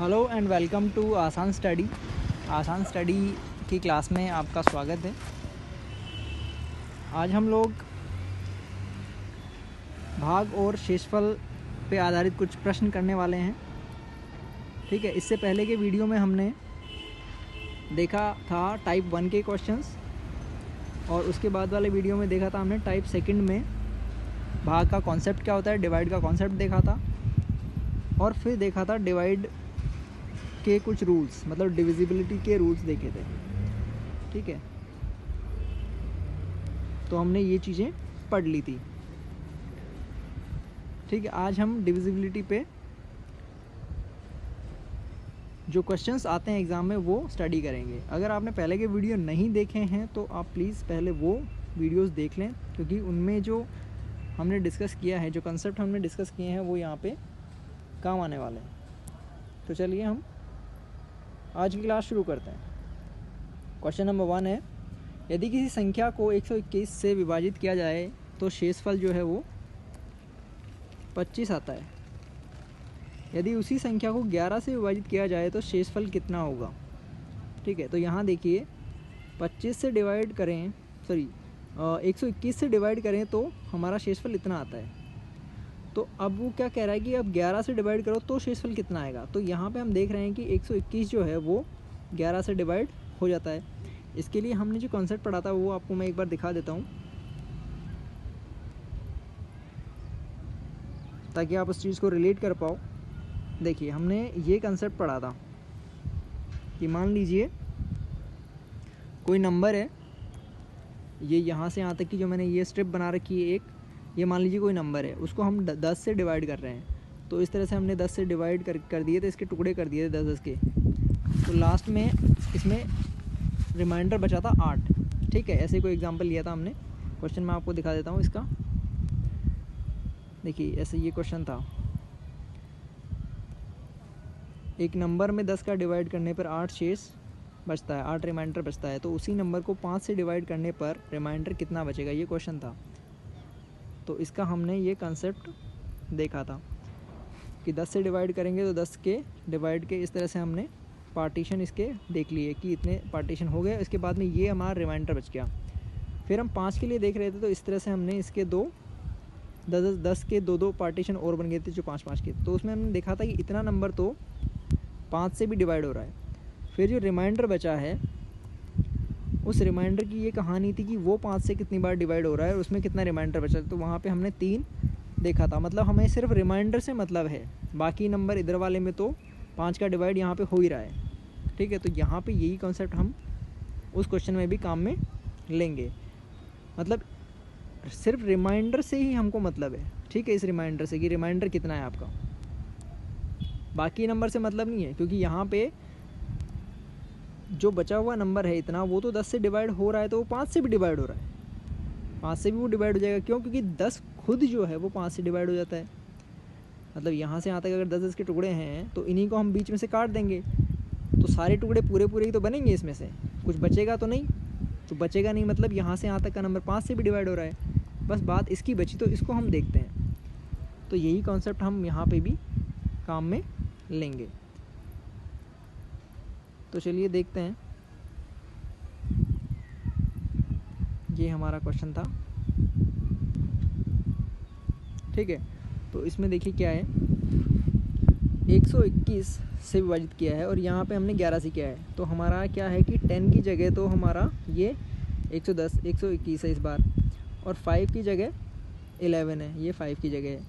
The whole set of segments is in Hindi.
हेलो एंड वेलकम टू आसान स्टडी। आसान स्टडी की क्लास में आपका स्वागत है। आज हम लोग भाग और शेषफल पे आधारित कुछ प्रश्न करने वाले हैं। ठीक है, इससे पहले के वीडियो में हमने देखा था टाइप 1 के क्वेश्चंस और उसके बाद वाले वीडियो में देखा था हमने टाइप 2 में भाग का कॉन्सेप्ट क्या होता है, डिवाइड का कॉन्सेप्ट देखा था और फिर देखा था डिवाइड के कुछ रूल्स, मतलब डिविजिबिलिटी के रूल्स देखे थे। ठीक है, तो हमने ये चीज़ें पढ़ ली थी। ठीक है, आज हम डिविजिबिलिटी पे जो क्वेश्चंस आते हैं एग्ज़ाम में वो स्टडी करेंगे। अगर आपने पहले के वीडियो नहीं देखे हैं तो आप प्लीज़ पहले वो वीडियोस देख लें, क्योंकि उनमें जो हमने डिस्कस किया है, जो कंसेप्ट हमने डिस्कस किए हैं वो यहाँ पे काम आने वाले हैं। तो चलिए हम आज की क्लास शुरू करते हैं। क्वेश्चन नंबर 1 है, यदि किसी संख्या को 121 से विभाजित किया जाए तो शेषफल जो है वो 25 आता है। यदि उसी संख्या को 11 से विभाजित किया जाए तो शेषफल कितना होगा। ठीक है, तो यहाँ देखिए 25 से डिवाइड करें, 121 से डिवाइड करें तो हमारा शेषफल इतना आता है। तो अब वो क्या कह रहा है कि अब 11 से डिवाइड करो तो शेषफल कितना आएगा। तो यहाँ पे हम देख रहे हैं कि 121 जो है वो 11 से डिवाइड हो जाता है। इसके लिए हमने जो कॉन्सेप्ट पढ़ा था वो आपको मैं एक बार दिखा देता हूँ ताकि आप उस चीज़ को रिलेट कर पाओ। देखिए, हमने ये कंसेप्ट पढ़ा था कि मान लीजिए कोई नंबर है, ये यहाँ से यहाँ तक की जो मैंने ये स्ट्रिप बना रखी है एक, ये मान लीजिए कोई नंबर है, उसको हम 10 से डिवाइड कर रहे हैं। तो इस तरह से हमने 10 से डिवाइड कर दिए थे, इसके टुकड़े कर दिए थे 10-10 के। तो लास्ट में इसमें रिमाइंडर बचा था 8। ठीक है, ऐसे कोई एग्जांपल लिया था हमने। क्वेश्चन मैं आपको दिखा देता हूँ इसका। देखिए, ऐसे ये क्वेश्चन था, एक नंबर में 10 का डिवाइड करने पर 8 शेष बचता है, 8 रिमाइंडर बचता है। तो उसी नंबर को 5 से डिवाइड करने पर रिमाइंडर कितना बचेगा, ये क्वेश्चन था। तो इसका हमने ये कंसेप्ट देखा था कि 10 से डिवाइड करेंगे तो 10 के डिवाइड के इस तरह से हमने पार्टीशन इसके देख लिए कि इतने पार्टीशन हो गए। इसके बाद में ये हमारा रिमाइंडर बच गया। फिर हम 5 के लिए देख रहे थे, तो इस तरह से हमने इसके 10 के 2 पार्टीशन और बन गए थे जो 5-5 के। तो उसमें हमने देखा था कि इतना नंबर तो 5 से भी डिवाइड हो रहा है। फिर जो रिमाइंडर बचा है, उस रिमाइंडर की ये कहानी थी कि वो 5 से कितनी बार डिवाइड हो रहा है और उसमें कितना रिमाइंडर बचा है। तो वहाँ पे हमने 3 देखा था। मतलब हमें सिर्फ रिमाइंडर से मतलब है, बाकी नंबर इधर वाले में तो 5 का डिवाइड यहाँ पे हो ही रहा है। ठीक है, तो यहाँ पे यही कॉन्सेप्ट हम उस क्वेश्चन में भी काम में लेंगे। मतलब सिर्फ रिमाइंडर से ही हमको मतलब है। ठीक है, इस रिमाइंडर से कि रिमाइंडर कितना है आपका, बाकी नंबर से मतलब नहीं है, क्योंकि यहाँ पे जो बचा हुआ नंबर है इतना, वो तो 10 से डिवाइड हो रहा है, तो वो 5 से भी डिवाइड हो रहा है। 5 से भी वो डिवाइड हो जाएगा। क्यों? क्योंकि 10 खुद जो है वो 5 से डिवाइड हो जाता है। मतलब यहाँ से यहाँ तक अगर 10-10 के टुकड़े हैं तो इन्हीं को हम बीच में से काट देंगे, तो सारे टुकड़े पूरे पूरे ही तो बनेंगे, इसमें से कुछ बचेगा तो नहीं। तो बचेगा नहीं, मतलब यहाँ से यहाँ तक का नंबर 5 से भी डिवाइड हो रहा है। बस बात इसकी बची, तो इसको हम देखते हैं। तो यही कॉन्सेप्ट हम यहाँ पे भी काम में लेंगे। तो चलिए देखते हैं। ये हमारा क्वेश्चन था। ठीक है, तो इसमें देखिए क्या है, 121 से विभाजित किया है और यहाँ पे हमने 11 से किया है। तो हमारा क्या है कि 10 की जगह तो हमारा ये 110 121 है इस बार, और 5 की जगह 11 है, ये 5 की जगह है।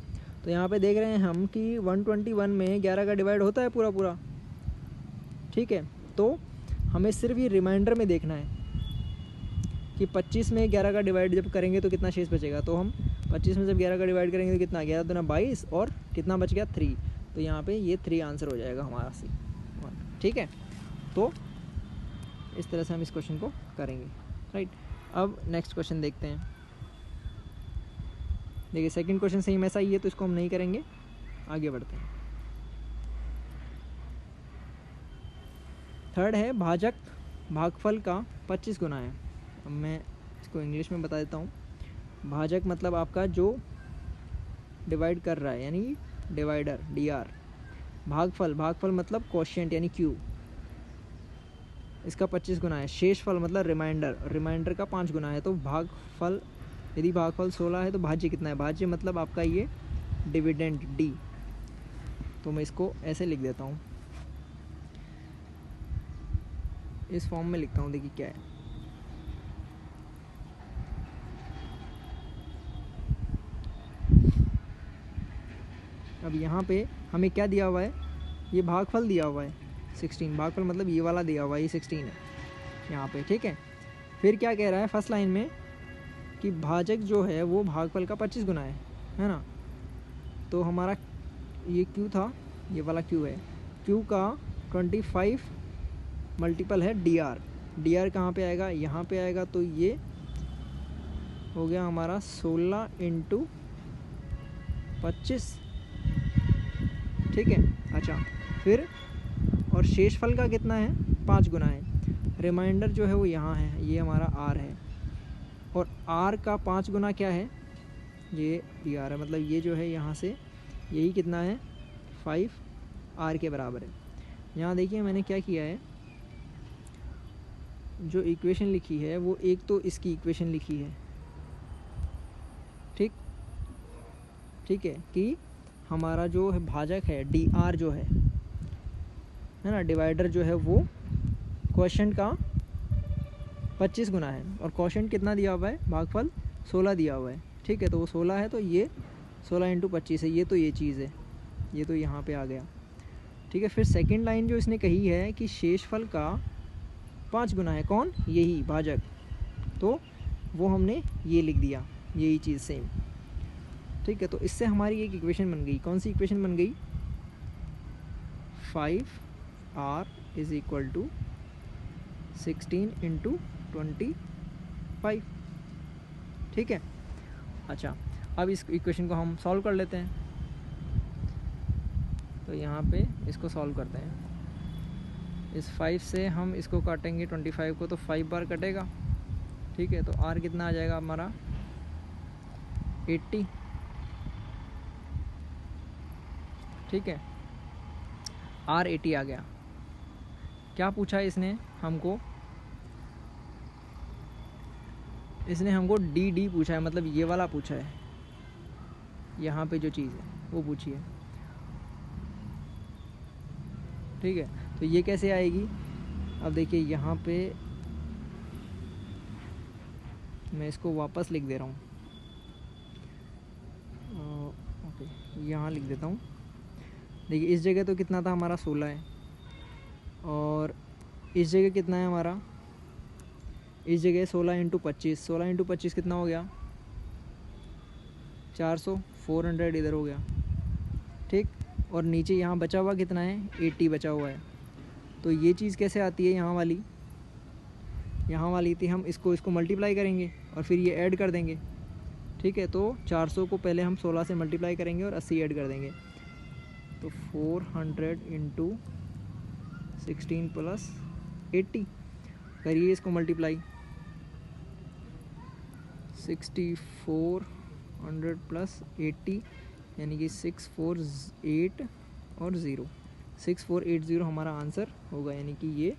तो यहाँ पे देख रहे हैं हम कि 121 में 11 का डिवाइड होता है पूरा पूरा। ठीक है, तो हमें सिर्फ ये रिमाइंडर में देखना है कि 25 में 11 का डिवाइड जब करेंगे तो कितना शेष बचेगा। तो हम 25 में जब 11 का डिवाइड करेंगे तो कितना, 11 दूना 22 और कितना बच गया 3। तो यहाँ पे ये 3 आंसर हो जाएगा हमारा सी। ठीक है, तो इस तरह से हम इस क्वेश्चन को करेंगे। राइट, अब नेक्स्ट क्वेश्चन देखते हैं। देखिए, सेकंड क्वेश्चन सेम ऐसा ही है, तो इसको हम नहीं करेंगे, आगे बढ़ते हैं। थर्ड है, भाजक भागफल का 25 गुना है। अब मैं इसको इंग्लिश में बता देता हूँ। भाजक मतलब आपका जो डिवाइड कर रहा है, यानी डिवाइडर, DR। भागफल, भागफल मतलब क्वोशिएंट यानी क्यू, इसका 25 गुना है। शेषफल मतलब रिमाइंडर, रिमाइंडर का 5 गुना है। तो भागफल, यदि भागफल 16 है तो भाज्य कितना है? भाज्य मतलब आपका ये डिविडेंड डी। तो मैं इसको ऐसे लिख देता हूँ, इस फॉर्म में लिखता हूँ। देखिए क्या है, अब यहाँ पे हमें क्या दिया हुआ है? ये भागफल दिया हुआ है 16, भागफल मतलब ये वाला दिया हुआ है, ये 16 है यहाँ पे, ठीक है। फिर क्या कह रहा है फर्स्ट लाइन में कि भाजक जो है वो भागफल का 25 गुना है ना। तो हमारा ये क्यू था, ये वाला क्यू है, क्यू का 25 मल्टीपल है डी आर। डी आर कहाँ पर आएगा? यहाँ पे आएगा। तो ये हो गया हमारा 16 इंटू 25, ठीक है। अच्छा, फिर और शेषफल का कितना है? 5 गुना है। रिमाइंडर जो है वो यहाँ है, ये हमारा आर है, और आर का 5 गुना क्या है? ये डी आर है, मतलब ये जो है यहाँ से यही कितना है? 5 आर के बराबर है। यहाँ देखिए मैंने क्या किया है, जो इक्वेशन लिखी है वो एक तो इसकी इक्वेशन लिखी है, ठीक है, कि हमारा जो है भाजक है डी आर जो है ना, डिवाइडर जो है वो क्वोशिएंट का 25 गुना है, और क्वोशिएंट कितना दिया हुआ है? भागफल 16 दिया हुआ है, ठीक है। तो वो 16 है, तो ये 16 इंटू 25 है, ये तो ये चीज़ है, ये तो यहाँ पे आ गया, ठीक है। फिर सेकंड लाइन जो इसने कही है कि शेषफल का 5 गुना है, कौन? यही भाजक, तो वो हमने ये लिख दिया, यही चीज़ सेम, ठीक है। तो इससे हमारी एक इक्वेशन बन गई। कौन सी इक्वेशन बन गई? 5r is equal to 16 into 25, ठीक है। अच्छा, अब इस इक्वेशन को हम सॉल्व कर लेते हैं। तो यहाँ पे इसको सॉल्व करते हैं। इस 5 से हम इसको काटेंगे 25 को, तो 5 बार कटेगा, ठीक है। तो r कितना आ जाएगा हमारा? 80, ठीक है। R 80 आ गया। क्या पूछा है इसने हमको? इसने हमको डी पूछा है, मतलब ये वाला पूछा है, यहाँ पे जो चीज़ है वो पूछी है, ठीक है। तो ये कैसे आएगी? अब देखिए यहाँ पे मैं इसको वापस लिख दे रहा हूँ, ओके, यहाँ लिख देता हूँ। देखिए इस जगह तो कितना था हमारा? 16 है, और इस जगह कितना है हमारा? इस जगह 16 इंटू 25, 16 इंटू 25 कितना हो गया? 400, 400 इधर हो गया, ठीक। और नीचे यहाँ बचा हुआ कितना है? 80 बचा हुआ है। तो ये चीज़ कैसे आती है? यहाँ वाली थी, हम इसको मल्टीप्लाई करेंगे और फिर ये ऐड कर देंगे, ठीक है। तो 400 को पहले हम 16 से मल्टीप्लाई करेंगे और 80 ऐड कर देंगे। तो 400 इंटू 16 प्लस 80, करिए इसको मल्टीप्लाई। 6400 प्लस 80 यानी कि 648 और 0, 6480 हमारा आंसर होगा, यानी कि ये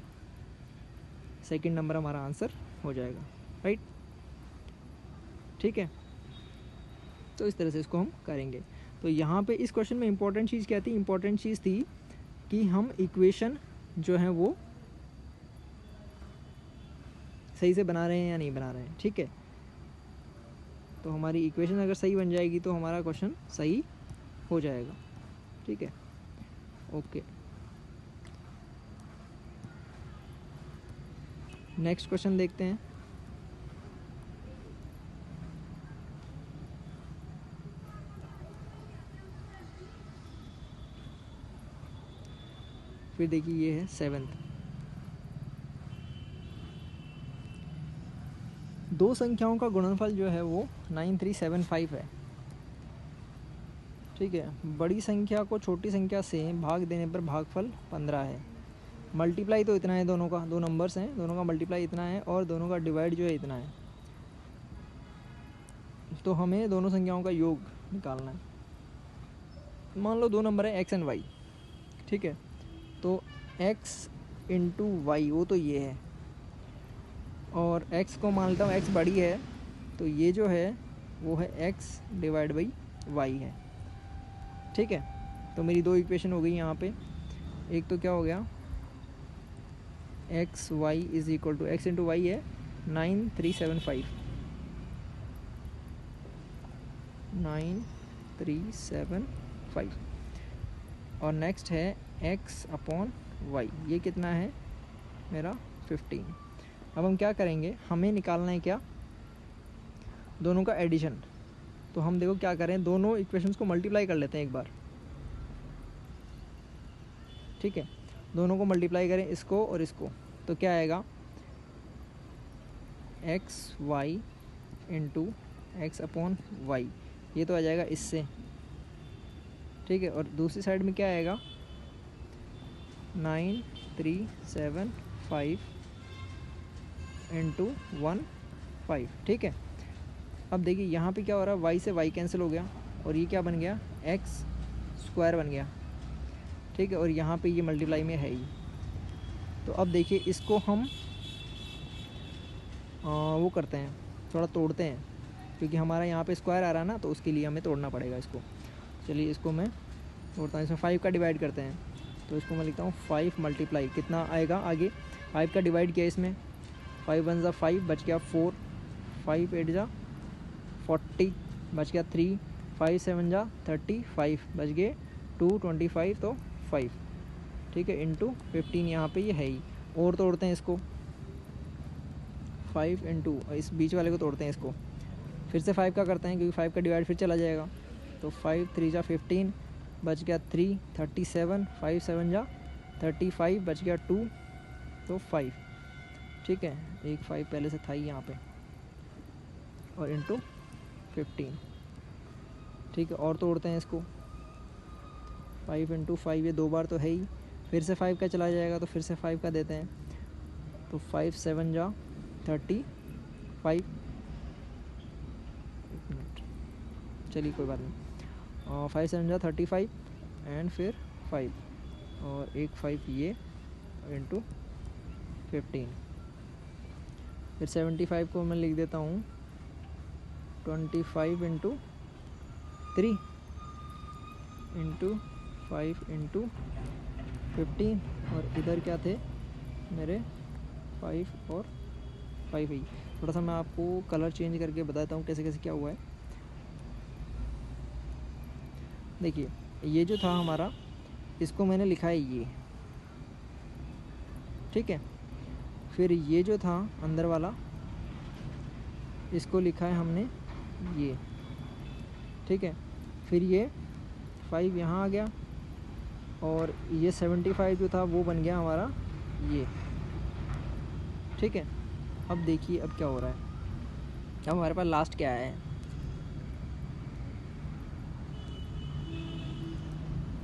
सेकंड नंबर हमारा आंसर हो जाएगा, राइट, ठीक है। तो इस तरह से इसको हम करेंगे। तो यहाँ पे इस क्वेश्चन में इम्पॉर्टेंट चीज़ क्या थी? इम्पॉर्टेंट चीज़ थी कि हम इक्वेशन जो है वो सही से बना रहे हैं या नहीं बना रहे हैं, ठीक है। तो हमारी इक्वेशन अगर सही बन जाएगी तो हमारा क्वेश्चन सही हो जाएगा, ठीक है, ओके। नेक्स्ट क्वेश्चन देखते हैं। फिर देखिए ये है 7th। दो संख्याओं का गुणनफल जो है वो 9375 है, ठीक है। बड़ी संख्या को छोटी संख्या से भाग देने पर भागफल 15 है। मल्टीप्लाई तो इतना है, दोनों का, दो नंबर्स हैं, दोनों का मल्टीप्लाई इतना है और दोनों का डिवाइड जो है इतना है। तो हमें दोनों संख्याओं का योग निकालना है। मान लो दो नंबर है x एंड y, ठीक है। तो x इंटू वाई वो तो ये है, और x को मान लेता हूँ x बड़ी है, तो ये जो है वो है x डिवाइड बाई वाई है। ठीक है, तो मेरी दो इक्वेशन हो गई यहाँ पे। एक तो क्या हो गया, X Y is equal to X into Y है 9375, 9375, और नेक्स्ट है x अपॉन वाई, ये कितना है मेरा 15। अब हम क्या करेंगे, हमें निकालना है क्या, दोनों का एडिशन। तो हम देखो क्या करें, दोनों इक्वेशंस को मल्टीप्लाई कर लेते हैं एक बार। ठीक है, दोनों को मल्टीप्लाई करें, इसको और इसको, तो क्या आएगा, X Y into X upon Y, ये तो आ जाएगा इससे। ठीक है, और दूसरी साइड में क्या आएगा, 9375 इंटू 15। ठीक है, अब देखिए यहाँ पे क्या हो रहा है, y से y कैंसिल हो गया, और ये क्या बन गया, x स्क्वायर बन गया। ठीक है, और यहाँ पे ये मल्टीप्लाई में है ही। तो अब देखिए इसको हम वो करते हैं, थोड़ा तोड़ते हैं, क्योंकि हमारा यहाँ पे स्क्वायर आ रहा है ना, तो उसके लिए हमें तोड़ना पड़ेगा इसको। चलिए इसको मैं तोड़ता हूँ, इसमें 5 का डिवाइड करते हैं, तो इसको मैं लिखता हूँ 5 मल्टीप्लाई, कितना आएगा आगे, 5 का डिवाइड किया इसमें, 5 1 ज़ा 5 बच गया 4, 5 8 ज़ा 40 बच गया 3, 5 7 ज़ा 35 बच गए 2, 25 तो 5। ठीक है, इंटू 15 यहाँ पे ये है ही। और तोड़ते हैं इसको, 5 इंटू इस बीच वाले को तोड़ते हैं इसको, फिर से 5 का करते हैं, क्योंकि 5 का डिवाइड फिर चला जाएगा। तो 5 3 ज़ा 15 बच गया 3, 37, 5 7 ज़ा 35 बच गया 2 तो 5। ठीक है, एक 5 पहले से था ही यहाँ पे, और इंटू 15। ठीक है, और तोड़ते हैं इसको, 5 इंटू 5 ये 2 बार तो है ही, फिर से 5 का चला जाएगा, तो फिर से 5 का देते हैं, तो 5 7 ज़ा 35, एक मिनट, चलिए कोई बात नहीं, 5 7 ज़ा 35 एंड फिर 5, और एक 5 ये इंटू 15। फिर 75 को मैं लिख देता हूँ 25 इंटू 3 इंटू 5 इंटू 15, और इधर क्या थे मेरे 5 और 5 ही। थोड़ा सा मैं आपको कलर चेंज करके बताता हूँ कैसे कैसे क्या हुआ है। देखिए ये जो था हमारा, इसको मैंने लिखा है ये, ठीक है। फिर ये जो था अंदर वाला, इसको लिखा है हमने ये, ठीक है। फिर ये 5 यहाँ आ गया, और ये 75 जो था वो बन गया हमारा ये, ठीक है। अब देखिए अब क्या हो रहा है, अब हमारे पास लास्ट क्या है,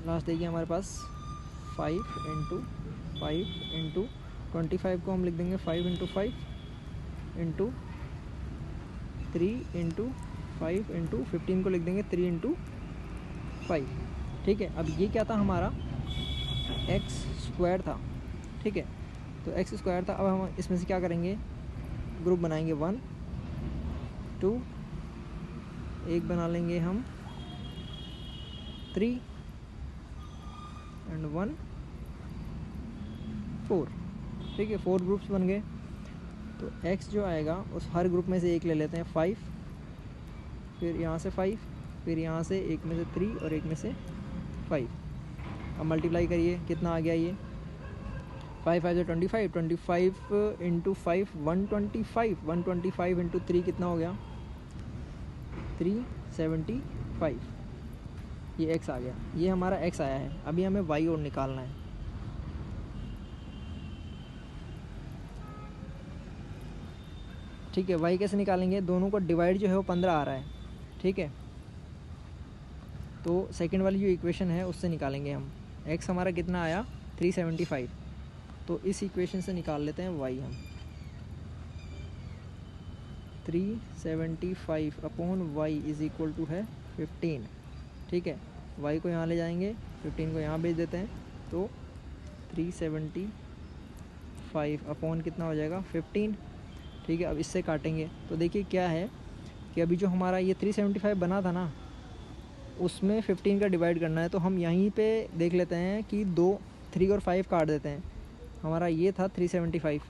लास्ट देखिए हमारे पास 5 इंटू 5 इंटू 25 को हम लिख देंगे 5 इंटू 5 इंटू 3 इंटू 5 इंटू 15 को लिख देंगे 3 इंटू 5। ठीक है, अब ये क्या था हमारा, एक्स स्क्वायर था, ठीक है। तो एक्स स्क्वायर था, अब हम इसमें से क्या करेंगे, ग्रुप बनाएंगे 1 2, एक बना लेंगे हम 3 एंड 1 4। ठीक है, 4 ग्रुप्स बन गए। तो x जो आएगा उस हर ग्रुप में से एक ले लेते हैं 5, फिर यहाँ से 5, फिर यहाँ से एक में से 3 और एक में से 5। अब मल्टीप्लाई करिए, कितना आ गया ये, 5 5 25, 25 इंटू 5 125, 125 इंटू 3 कितना हो गया 375। ये x आ गया, ये हमारा x आया है। अभी हमें y और निकालना है। ठीक है, y कैसे निकालेंगे, दोनों को डिवाइड जो है वो 15 आ रहा है, ठीक है। तो सेकंड वाली जो इक्वेशन है उससे निकालेंगे हम, x हमारा कितना आया 375। तो इस इक्वेशन से निकाल लेते हैं y हम, 375 upon y is equal to है 15। ठीक है, y को यहाँ ले जाएंगे, 15 को यहाँ भेज देते हैं, तो 375 अपॉन कितना हो जाएगा 15। ठीक है, अब इससे काटेंगे तो देखिए क्या है कि अभी जो हमारा ये 375 बना था ना, उसमें 15 का डिवाइड करना है। तो हम यहीं पे देख लेते हैं कि 3 और 5 काट देते हैं। हमारा ये था 375,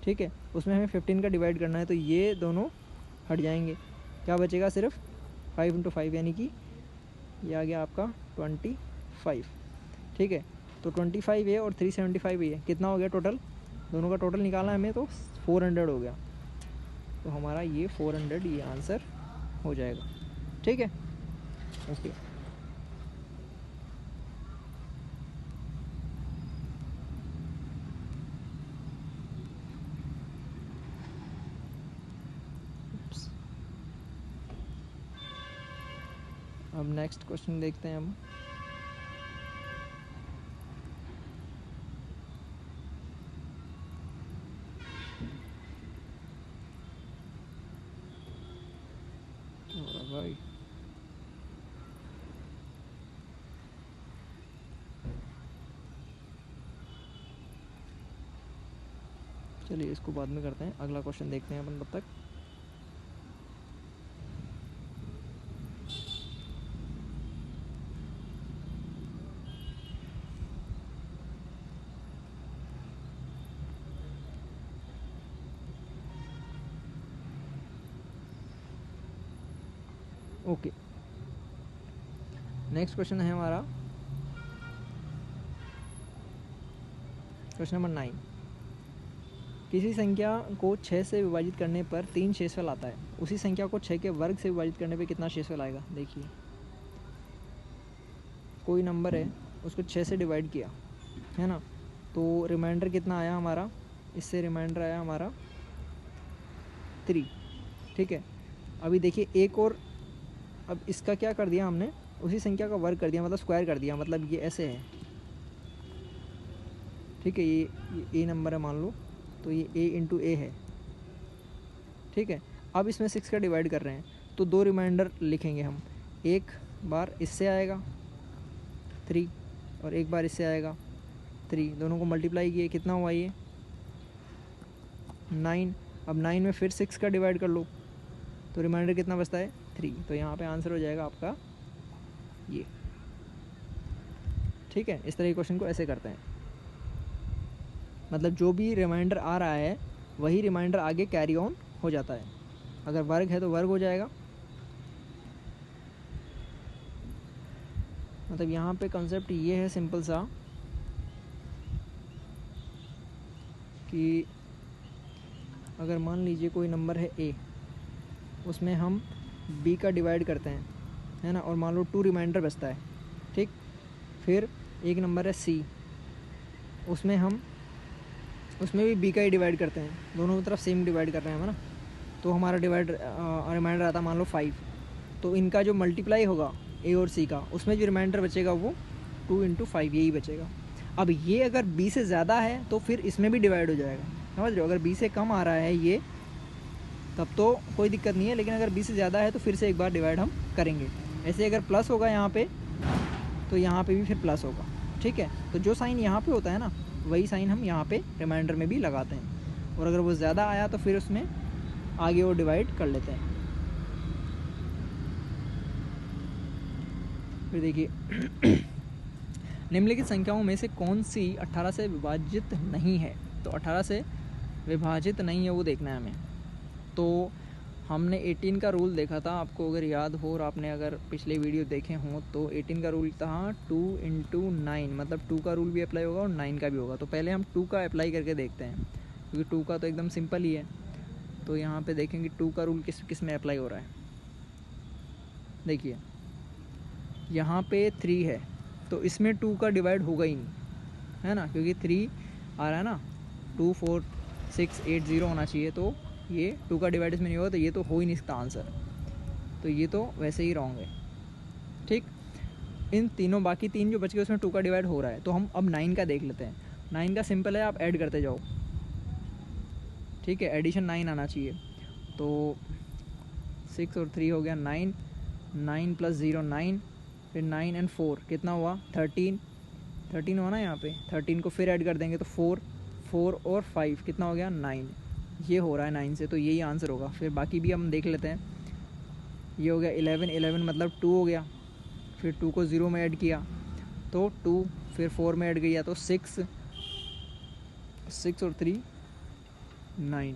ठीक है, उसमें हमें 15 का डिवाइड करना है, तो ये दोनों हट जाएंगे। क्या बचेगा, सिर्फ 5 × 5 यानी कि ये आ गया आपका 25। ठीक है, तो 25 है और 375 है, कितना हो गया टोटल, दोनों का टोटल निकालना है हमें, तो 400 हो गया। तो हमारा ये 400 ये आंसर हो जाएगा। ठीक है, ओके। अब नेक्स्ट क्वेश्चन देखते हैं हम। भाई चलिए इसको बाद में करते हैं, अगला क्वेश्चन देखते हैं अपन तब तक। ओके, नेक्स्ट क्वेश्चन है हमारा क्वेश्चन नंबर 9। किसी संख्या को 6 से विभाजित करने पर 3 शेषफल आता है, उसी संख्या को 6 के वर्ग से विभाजित करने पर कितना शेषफल आएगा। देखिए कोई नंबर है, उसको 6 से डिवाइड किया है ना, तो रिमाइंडर कितना आया हमारा, इससे रिमाइंडर आया हमारा 3। ठीक है, अभी देखिए एक और, अब इसका क्या कर दिया हमने, उसी संख्या का वर्ग कर दिया, मतलब स्क्वायर कर दिया, मतलब ये ऐसे है। ठीक है, ये ए नंबर है मान लो, तो ये a × a है। ठीक है, अब इसमें 6 का डिवाइड कर रहे हैं, तो 2 रिमाइंडर लिखेंगे हम, एक बार इससे आएगा 3 और एक बार इससे आएगा 3, दोनों को मल्टीप्लाई किए, कितना हुआ ये 9। अब 9 में फिर 6 का डिवाइड कर लो, तो रिमाइंडर कितना बचता है 3, तो यहाँ पे आंसर हो जाएगा आपका ये। ठीक है, इस तरह के क्वेश्चन को ऐसे करते हैं, मतलब जो भी रिमाइंडर आ रहा है वही रिमाइंडर आगे कैरी ऑन हो जाता है। अगर वर्ग है तो वर्ग हो जाएगा। मतलब यहाँ पे कॉन्सेप्ट ये है सिंपल सा कि अगर मान लीजिए कोई नंबर है a, उसमें हम b का डिवाइड करते हैं, है ना, और मान लो 2 रिमाइंडर बचता है। ठीक, फिर एक नंबर है c, उसमें भी b का ही डिवाइड करते हैं, दोनों की तरफ सेम डिवाइड कर रहे हैं हम, है ना, तो हमारा रिमाइंडर आता मान लो 5। तो इनका जो मल्टीप्लाई होगा a और c का, उसमें जो रिमाइंडर बचेगा वो 2 × 5 यही बचेगा। अब ये अगर b से ज़्यादा है तो फिर इसमें भी डिवाइड हो जाएगा, समझ रहे हो। अगर b से कम आ रहा है ये, तब तो कोई दिक्कत नहीं है, लेकिन अगर b से ज़्यादा है तो फिर से एक बार डिवाइड हम करेंगे। ऐसे अगर प्लस होगा यहाँ पे, तो यहाँ पे भी फिर प्लस होगा। ठीक है, तो जो साइन यहाँ पे होता है ना, वही साइन हम यहाँ पे रिमाइंडर में भी लगाते हैं, और अगर वो ज़्यादा आया तो फिर उसमें आगे वो डिवाइड कर लेते हैं। फिर देखिए निम्नलिखित संख्याओं में से कौन सी 18 से विभाजित नहीं है, तो 18 से विभाजित नहीं है वो देखना है हमें। तो हमने 18 का रूल देखा था, आपको अगर याद हो और आपने अगर पिछले वीडियो देखे हों, तो 18 का रूल था 2 × 9, मतलब 2 का रूल भी अप्लाई होगा और 9 का भी होगा। तो पहले हम 2 का अप्लाई करके देखते हैं, क्योंकि 2 का तो एकदम सिंपल ही है। तो यहाँ पे देखेंगे 2 का रूल किस में अप्लाई हो रहा है। देखिए यहाँ पे 3 है, तो इसमें 2 का डिवाइड होगा ही नहीं, है ना, क्योंकि 3 आ रहा है ना, 2 4 6 8 0 होना चाहिए, तो ये 2 का डिवाइड इसमें नहीं होगा, तो ये तो हो ही नहीं सकता आंसर, तो ये तो वैसे ही रॉन्ग है। ठीक, इन तीनों बाकी 3 जो बच गए उसमें 2 का डिवाइड हो रहा है। तो हम अब 9 का देख लेते हैं। 9 का सिंपल है, आप ऐड करते जाओ। ठीक है, एडिशन 9 आना चाहिए, तो 6 और 3 हो गया 9, 9 + 0 9, फिर 9 और 4 कितना हुआ 13, 13 हो ना यहाँ पे, 13 को फिर ऐड कर देंगे तो 4 और 5 कितना हो गया 9, ये हो रहा है 9 से, तो यही आंसर होगा। फिर बाकी भी हम देख लेते हैं। ये हो गया 11 मतलब 2 हो गया, फिर 2 को 0 में ऐड किया तो 2, फिर 4 में ऐड किया तो 6 और 3 9।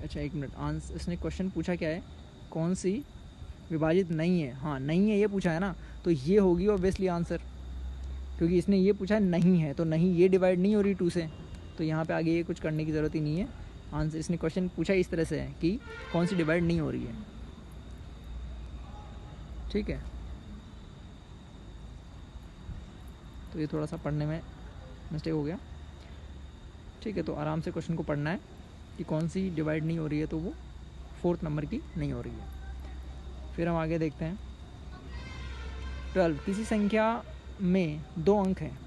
अच्छा एक मिनट, आंसर इसने क्वेश्चन पूछा क्या है, कौन सी विभाजित नहीं है, हाँ नहीं है ये पूछा है ना, तो ये होगी ऑब्वियसली आंसर, क्योंकि इसने ये पूछा है नहीं है, तो नहीं ये डिवाइड नहीं हो रही 2 से, तो यहाँ पे आगे ये कुछ करने की ज़रूरत ही नहीं है। आंसर इसने क्वेश्चन पूछा इस तरह से है कि कौन सी डिवाइड नहीं हो रही है, ठीक है। तो ये थोड़ा सा पढ़ने में मिस्टेक हो गया, ठीक है। तो आराम से क्वेश्चन को पढ़ना है कि कौन सी डिवाइड नहीं हो रही है, तो वो 4th नंबर की नहीं हो रही है। फिर हम आगे देखते हैं 12, किसी संख्या में 2 अंक हैं,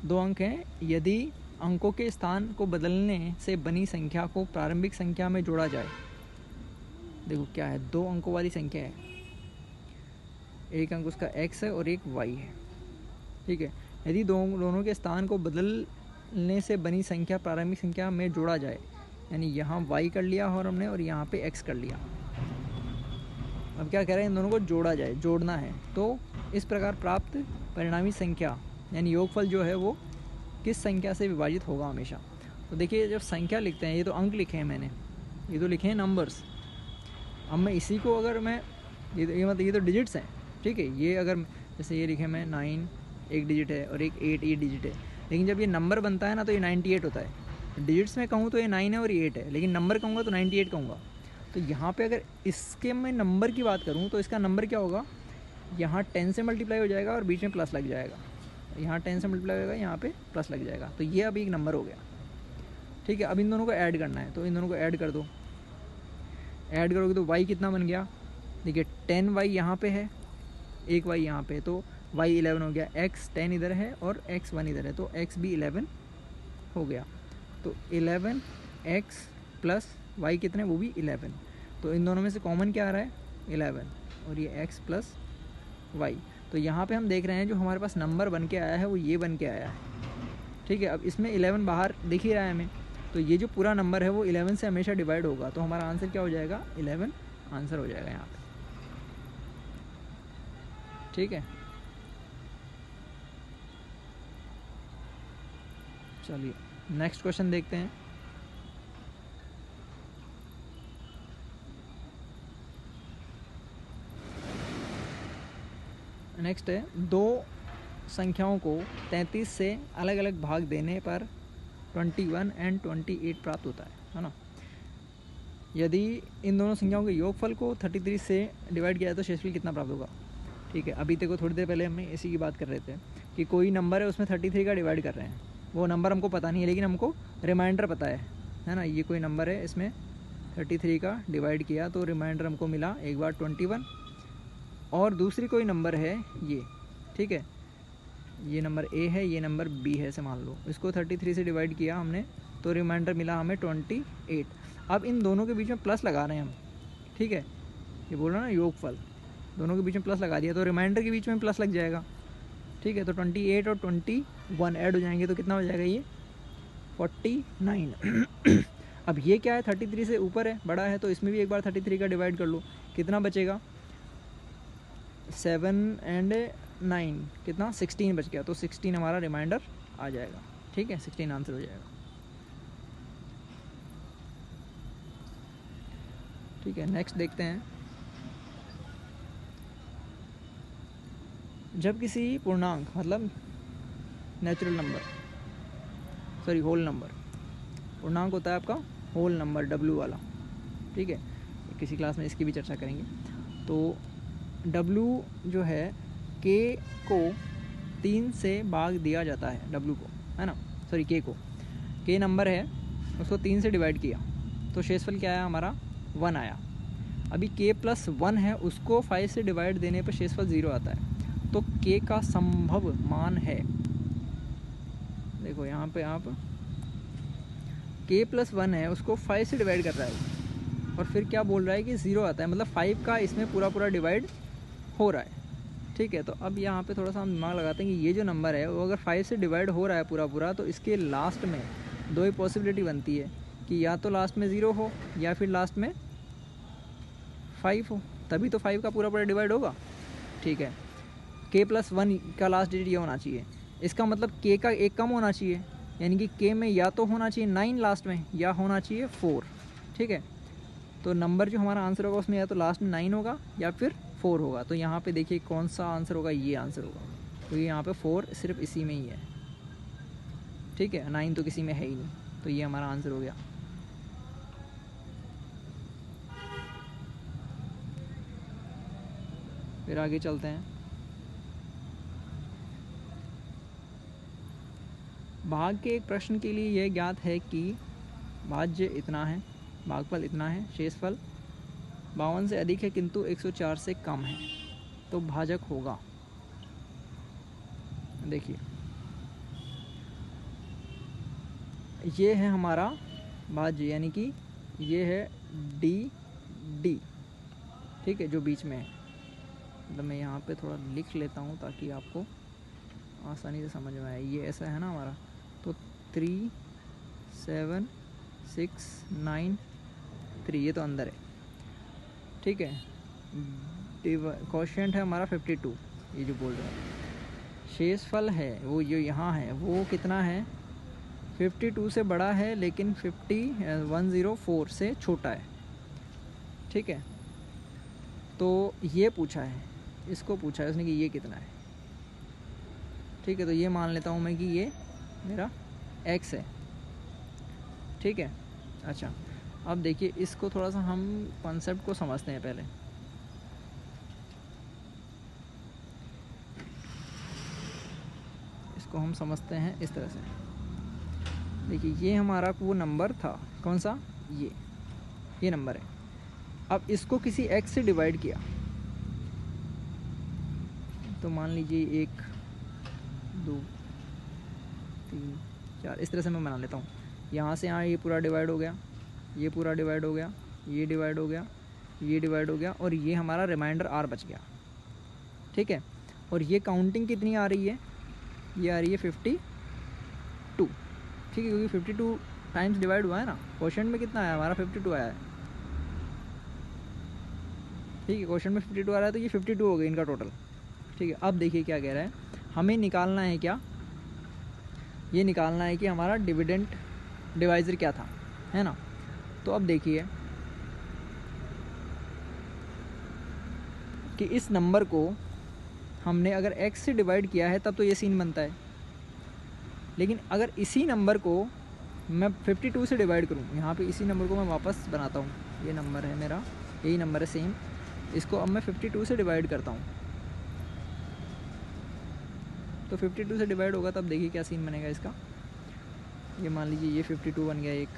2 अंक हैं, यदि अंकों के स्थान को बदलने से बनी संख्या को प्रारंभिक संख्या में जोड़ा जाए। देखो क्या है, 2 अंकों वाली संख्या है, एक अंक उसका x है और एक y है, ठीक है। यदि दोनों के स्थान को बदलने से बनी संख्या प्रारंभिक संख्या में जोड़ा जाए, यानी यहाँ y कर लिया और हमने, और यहाँ पे x कर लिया। अब क्या कह रहे हैं, इन दोनों को जोड़ा जाए, जोड़ना है, तो इस प्रकार प्राप्त परिणामी संख्या यानी योगफल जो है वो किस संख्या से विभाजित होगा हमेशा। तो देखिए जब संख्या लिखते हैं, ये तो अंक लिखे हैं मैंने, ये तो लिखे हैं नंबर्स। अब मैं इसी को अगर मैं ये मतलब ये तो डिजिट्स हैं, ठीक है। ये अगर जैसे ये लिखे मैं 9 एक डिजिट है और एक 8 ये डिजिट है, लेकिन जब ये नंबर बनता है ना तो ये 98 होता है। डिजिट्स में कहूँ तो ये 9 है और ये 8 है, लेकिन नंबर कहूँगा तो 98 कहूँगा। तो यहाँ पे अगर इसके मैं नंबर की बात करूँ तो इसका नंबर क्या होगा, यहाँ 10 से मल्टीप्लाई हो जाएगा और बीच में प्लस लग जाएगा, यहाँ 10 से मल्टीप्लाई होगा, यहाँ पे प्लस लग जाएगा, तो ये अभी एक नंबर हो गया, ठीक है। अब इन दोनों को ऐड करना है, तो इन दोनों को ऐड कर दो, ऐड करोगे तो y कितना बन गया, देखिए 10y यहाँ पे है, एक y यहाँ पे, तो y 11 हो गया, x 10 इधर है और x 1 इधर है, तो x भी 11 हो गया। तो 11x प्लस y कितने, वो भी 11, तो इन दोनों में से कॉमन क्या आ रहा है 11, और ये x प्लस y। तो यहाँ पे हम देख रहे हैं जो हमारे पास नंबर बन के आया है वो ये बन के आया है, ठीक है। अब इसमें 11 बाहर दिख ही रहा है हमें, तो ये जो पूरा नंबर है वो 11 से हमेशा डिवाइड होगा, तो हमारा आंसर क्या हो जाएगा 11 आंसर हो जाएगा यहाँ पे, ठीक है। चलिए नेक्स्ट क्वेश्चन देखते हैं। नेक्स्ट है, 2 संख्याओं को 33 से अलग अलग भाग देने पर 21 एंड 28 प्राप्त होता है ना। यदि इन दोनों संख्याओं के योगफल को 33 से डिवाइड किया जाए तो शेषफल कितना प्राप्त होगा, ठीक है। अभी देखो थोड़ी देर पहले हमने इसी की बात कर रहे थे कि कोई नंबर है उसमें 33 का डिवाइड कर रहे हैं, वो नंबर हमको पता नहीं है लेकिन हमको रिमाइंडर पता है ना। ये कोई नंबर है, इसमें 33 का डिवाइड किया तो रिमाइंडर हमको मिला एक बार 21, और दूसरी कोई नंबर है ये, ठीक है, ये नंबर A है, ये नंबर B है ऐसे मान लो, इसको 33 से डिवाइड किया हमने तो रिमाइंडर मिला हमें 28। अब इन दोनों के बीच में प्लस लगा रहे हैं हम, ठीक है, ये बोल रहा ना योगफल, दोनों के बीच में प्लस लगा दिया तो रिमाइंडर के बीच में प्लस लग जाएगा, ठीक है। तो 28 और 21 ऐड हो जाएंगे तो कितना हो जाएगा ये 49। अब ये क्या है 33 से ऊपर है, बड़ा है, तो इसमें भी एक बार 33 का डिवाइड कर लो, कितना बचेगा 7 एंड 9 कितना 16 बच गया, तो 16 हमारा रिमाइंडर आ जाएगा, ठीक है, 16 आंसर हो जाएगा, ठीक है। नेक्स्ट देखते हैं, जब किसी पूर्णांक मतलब natural number, sorry whole number, पूर्णांक होता है आपका होल नंबर W वाला, ठीक है, किसी क्लास में इसकी भी चर्चा करेंगे। तो W जो है K को 3 से भाग दिया जाता है, W को, है ना, सॉरी K को, K नंबर है उसको 3 से डिवाइड किया तो शेषफल क्या आया हमारा 1 आया। अभी K प्लस 1 है उसको 5 से डिवाइड देने पर शेषफल 0 आता है, तो K का संभव मान है, देखो यहाँ पे आप K प्लस 1 है उसको 5 से डिवाइड कर रहा है और फिर क्या बोल रहा है कि 0 आता है, मतलब 5 का इसमें पूरा डिवाइड हो रहा है, ठीक है, तो अब यहाँ पे थोड़ा सा हम दिमाग लगाते हैं कि ये जो नंबर है वो अगर 5 से डिवाइड हो रहा है पूरा पूरा, तो इसके लास्ट में दो ही पॉसिबिलिटी बनती है कि या तो लास्ट में 0 हो या फिर लास्ट में 5 हो, तभी तो 5 का पूरा पूरा डिवाइड होगा। ठीक है, k+1 का लास्ट डिजिट ये होना चाहिए, इसका मतलब k का एक कम होना चाहिए, यानी कि k में या तो होना चाहिए 9 लास्ट में या होना चाहिए 4। ठीक है, तो नंबर जो हमारा आंसर होगा उसमें या तो लास्ट में 9 होगा या फिर 4 होगा। तो यहाँ पे देखिए कौन सा आंसर होगा, ये आंसर होगा, क्योंकि यहाँ पे 4 सिर्फ इसी में ही है। ठीक है, 9 तो किसी में है ही नहीं, तो ये हमारा आंसर हो गया। फिर आगे चलते हैं। भाग के एक प्रश्न के लिए यह ज्ञात है कि भाज्य इतना है, भागफल इतना है, शेषफल 52 से अधिक है किंतु 104 से कम है, तो भाजक होगा। देखिए ये है हमारा भाज्य, यानी कि ये है डी। ठीक है, जो बीच में है, मतलब मैं यहाँ पे थोड़ा लिख लेता हूँ ताकि आपको आसानी से समझ में आए। ये ऐसा है ना हमारा, तो 3 7 6 9 3, ये तो अंदर है। ठीक है, क्वोशिएंट है हमारा 52, ये जो बोल रहे हैं। शेषफल है वो जो यहाँ है वो कितना है, 52 से बड़ा है लेकिन 104 से छोटा है। ठीक है, तो ये पूछा है, इसको पूछा है उसने कि ये कितना है। ठीक है, तो ये मान लेता हूँ मैं कि ये मेरा x है। ठीक है, अच्छा अब देखिए इसको थोड़ा सा हम कॉन्सेप्ट को समझते हैं पहले। इसको हम समझते हैं इस तरह से। देखिए ये हमारा वो नंबर था, कौन सा, ये नंबर है। अब इसको किसी x से डिवाइड किया, तो मान लीजिए 1 2 3 4, इस तरह से मैं बना लेता हूँ। यहाँ से यहाँ ये पूरा डिवाइड हो गया, ये पूरा डिवाइड हो गया, ये डिवाइड हो गया, ये डिवाइड हो गया, और ये हमारा रिमाइंडर r बच गया। ठीक है, और ये काउंटिंग कितनी आ रही है, ये आ रही है 52। ठीक है, क्योंकि 52 टाइम्स डिवाइड हुआ है ना। क्वेश्चन में कितना आया हमारा, 52 आया है। ठीक है, क्वेश्चन में 52 आ रहा है, तो ये 52 हो गई इनका टोटल। ठीक है, अब देखिए क्या कह रहा है, हमें निकालना है क्या, ये निकालना है कि हमारा डिविडेंड डिवाइज़र क्या था, है ना। तो अब देखिए कि इस नंबर को हमने अगर x से डिवाइड किया है तब तो ये सीन बनता है, लेकिन अगर इसी नंबर को मैं 52 से डिवाइड करूँ, यहाँ पे इसी नंबर को मैं वापस बनाता हूँ, ये नंबर है मेरा, यही नंबर है सेम, इसको अब मैं 52 से डिवाइड करता हूँ, तो 52 से डिवाइड होगा तब देखिए क्या सीन बनेगा इसका। ये मान लीजिए ये 52 बन गया, एक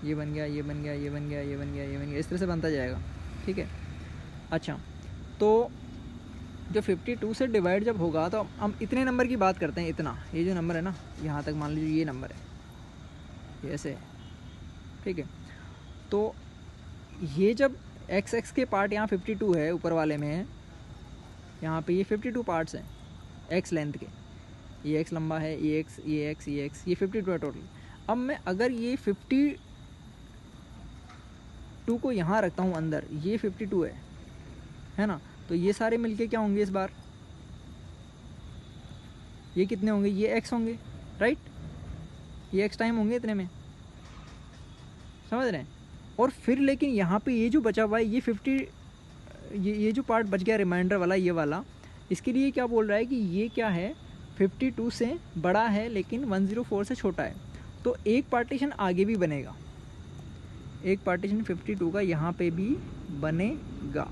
ये बन गया, ये बन गया, ये बन गया, ये बन गया, ये बन गया, इस तरह से बनता जाएगा। ठीक है, अच्छा तो जो 52 से डिवाइड जब होगा तो हम इतने नंबर की बात करते हैं, इतना, ये जो नंबर है ना यहाँ तक मान लीजिए ये नंबर है, ये ऐसे है। ठीक है, तो ये जब x के पार्ट यहाँ 52 है ऊपर वाले में है, यहाँ पे ये 52 पार्ट्स हैं x लेंथ के, ये x लंबा है, ये x, ये x, ये x, ये 52 है टोटल। अब मैं अगर ये 52 को यहाँ रखता हूँ अंदर, ये 52 है ना, तो ये सारे मिलके क्या होंगे इस बार, ये कितने होंगे, ये x होंगे, राइट, ये x टाइम होंगे इतने में, समझ रहे हैं। और फिर लेकिन यहाँ पे ये जो बचा हुआ है ये 50, ये जो पार्ट बच गया रिमाइंडर वाला, ये वाला, इसके लिए क्या बोल रहा है कि ये क्या है, 52 से बड़ा है लेकिन 104 से छोटा है, तो एक पार्टीशन आगे भी बनेगा, एक पार्टीशन 52 का यहाँ पे भी बनेगा।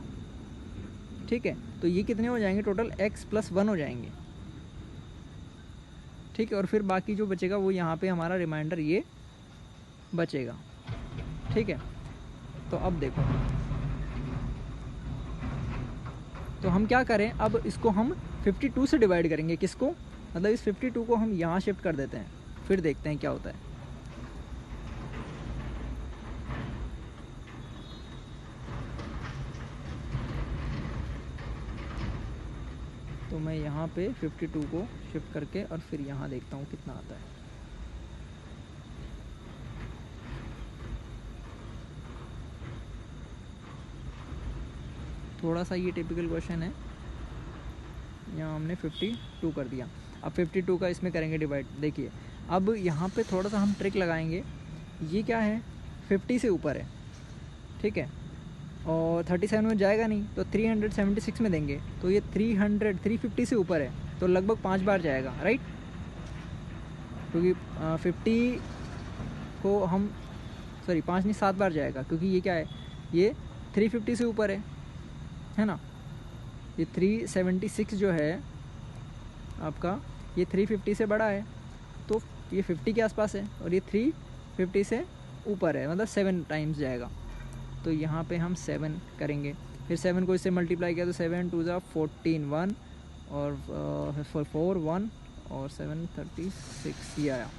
ठीक है, तो ये कितने हो जाएंगे टोटल, x+1 हो जाएंगे। ठीक है, और फिर बाकी जो बचेगा वो यहाँ पे हमारा रिमाइंडर ये बचेगा। ठीक है, तो अब देखो, तो हम क्या करें, अब इसको हम 52 से डिवाइड करेंगे, किसको, मतलब इस 52 को हम यहाँ शिफ्ट कर देते हैं, फिर देखते हैं क्या होता है। तो मैं यहाँ पे 52 को शिफ्ट करके और फिर यहाँ देखता हूँ कितना आता है। थोड़ा सा ये टिपिकल क्वेश्चन है, यहाँ हमने 52 कर दिया। अब 52 का इसमें करेंगे डिवाइड। देखिए अब यहाँ पे थोड़ा सा हम ट्रिक लगाएंगे। ये क्या है, 50 से ऊपर है, ठीक है, और 37 में जाएगा नहीं, तो 376 में देंगे, तो ये 350 से ऊपर है, तो लगभग 5 बार जाएगा, राइट। क्योंकि 50 को हम 5 नहीं 7 बार जाएगा, क्योंकि ये क्या है, ये 350 से ऊपर है ना। ये 376 जो है आपका, ये 350 से बड़ा है, तो ये 50 के आसपास है, और ये 350 से ऊपर है, मतलब 7 टाइम्स जाएगा। तो यहाँ पे हम 7 करेंगे, फिर 7 को इससे मल्टीप्लाई किया तो 7 2 ज़ा 14 1 और 4 1 और 7 36 ये आया।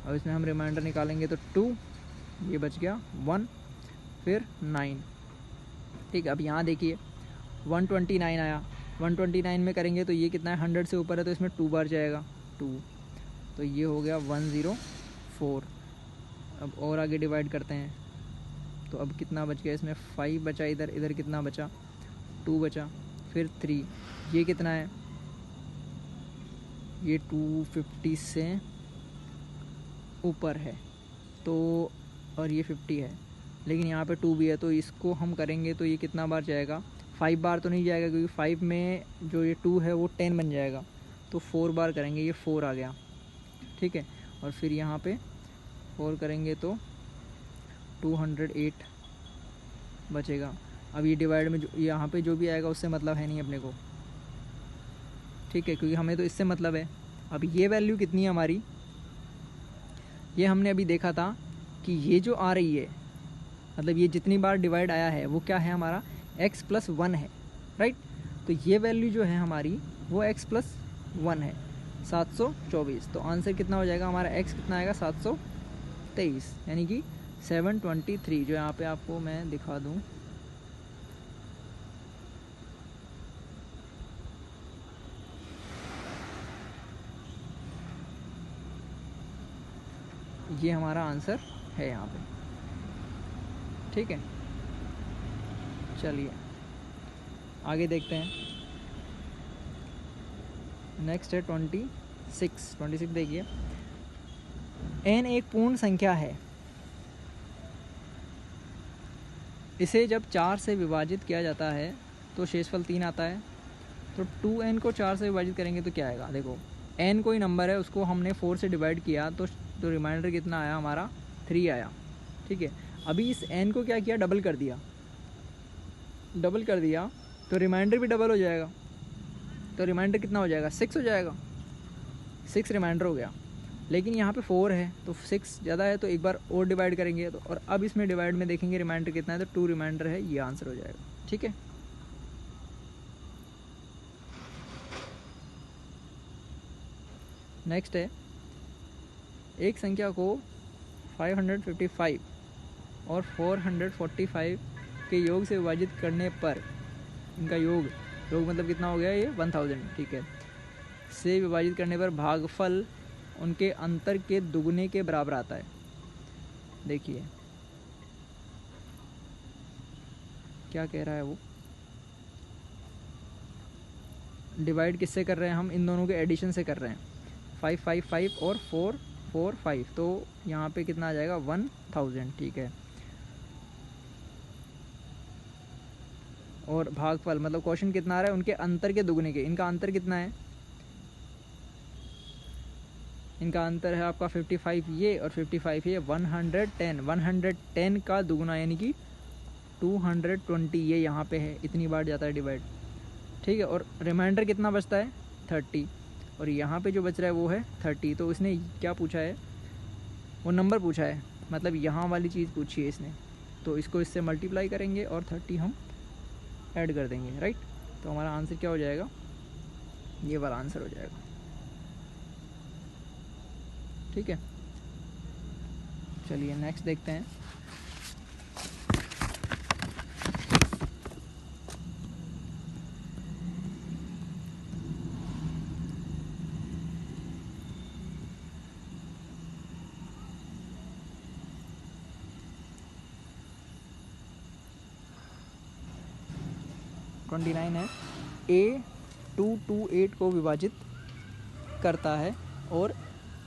अब इसमें हम रिमाइंडर निकालेंगे तो 2, ये बच गया 1, फिर 9, ठीक। अब यहाँ देखिए 129 आया, 129 में करेंगे तो ये कितना है, 100 से ऊपर है, तो इसमें 2 बार जाएगा, 2, तो ये हो गया 104। अब और आगे डिवाइड करते हैं, तो अब कितना बच गया इसमें, 5 बचा, इधर कितना बचा, 2 बचा, फिर 3, ये कितना है, ये 250 से ऊपर है, तो और ये 50 है, लेकिन यहाँ पे 2 भी है, तो इसको हम करेंगे तो ये कितना बार जाएगा, 5 बार तो नहीं जाएगा, क्योंकि 5 में जो ये 2 है वो 10 बन जाएगा, तो 4 बार करेंगे, ये 4 आ गया, ठीक है। और फिर यहाँ पे 4 करेंगे तो 208 बचेगा। अब ये डिवाइड में जो यहाँ पे जो भी आएगा उससे मतलब है नहीं अपने को, ठीक है, क्योंकि हमें तो इससे मतलब है। अब ये वैल्यू कितनी है हमारी, ये हमने अभी देखा था कि ये जो आ रही है, मतलब ये जितनी बार डिवाइड आया है वो क्या है हमारा, x + 1 है, राइट। तो ये वैल्यू जो है हमारी वो x + 1 है, 724। तो आंसर कितना हो जाएगा हमारा, x कितना आएगा, 723, यानी कि 723। जो यहाँ पे आपको मैं दिखा दूँ, ये हमारा आंसर है यहाँ पे, ठीक है। चलिए आगे देखते हैं। नेक्स्ट है 26 देखिए, n एक पूर्ण संख्या है, इसे जब 4 से विभाजित किया जाता है तो शेषफल 3 आता है। तो 2n को 4 से विभाजित करेंगे तो क्या आएगा, देखो n कोई नंबर है, उसको हमने 4 से डिवाइड किया तो रिमाइंडर कितना आया हमारा, 3 आया, ठीक है। अभी इस n को क्या किया, डबल कर दिया, तो रिमाइंडर भी डबल हो जाएगा, तो रिमाइंडर कितना हो जाएगा, 6 हो जाएगा, 6 रिमाइंडर हो गया। लेकिन यहाँ पे 4 है, तो 6 ज़्यादा है, तो एक बार और डिवाइड करेंगे, तो और अब इसमें डिवाइड में देखेंगे रिमाइंडर कितना है, तो 2 रिमाइंडर है, ये आंसर हो जाएगा, ठीक है। नेक्स्ट है, एक संख्या को 555 और 445 के योग से विभाजित करने पर, इनका योग मतलब कितना हो गया, ये 1000, ठीक है, से विभाजित करने पर भागफल उनके अंतर के दुगने के बराबर आता है। देखिए क्या कह रहा है वो, डिवाइड किससे कर रहे हैं हम, इन दोनों के एडिशन से कर रहे हैं, 555 और 445, तो यहाँ पे कितना आ जाएगा, 1000, ठीक है। और भागफल मतलब क्वेश्चन कितना आ रहा है, उनके अंतर के दुगने के, इनका अंतर कितना है, इनका अंतर है आपका 55 ये और 55 ये, 110 का दुगना यानी कि 220 ये यहाँ पे है, इतनी बार जाता है डिवाइड, ठीक है। और रिमाइंडर कितना बचता है, 30, और यहाँ पे जो बच रहा है वो है 30। तो इसने क्या पूछा है, वो नंबर पूछा है, मतलब यहाँ वाली चीज़ पूछी है इसने, तो इसको इससे मल्टीप्लाई करेंगे और 30 हम ऐड कर देंगे, राइट। तो हमारा आंसर क्या हो जाएगा, ये वाला आंसर हो जाएगा, ठीक है। चलिए नेक्स्ट देखते हैं। 29 है, ए 228 को विभाजित करता है और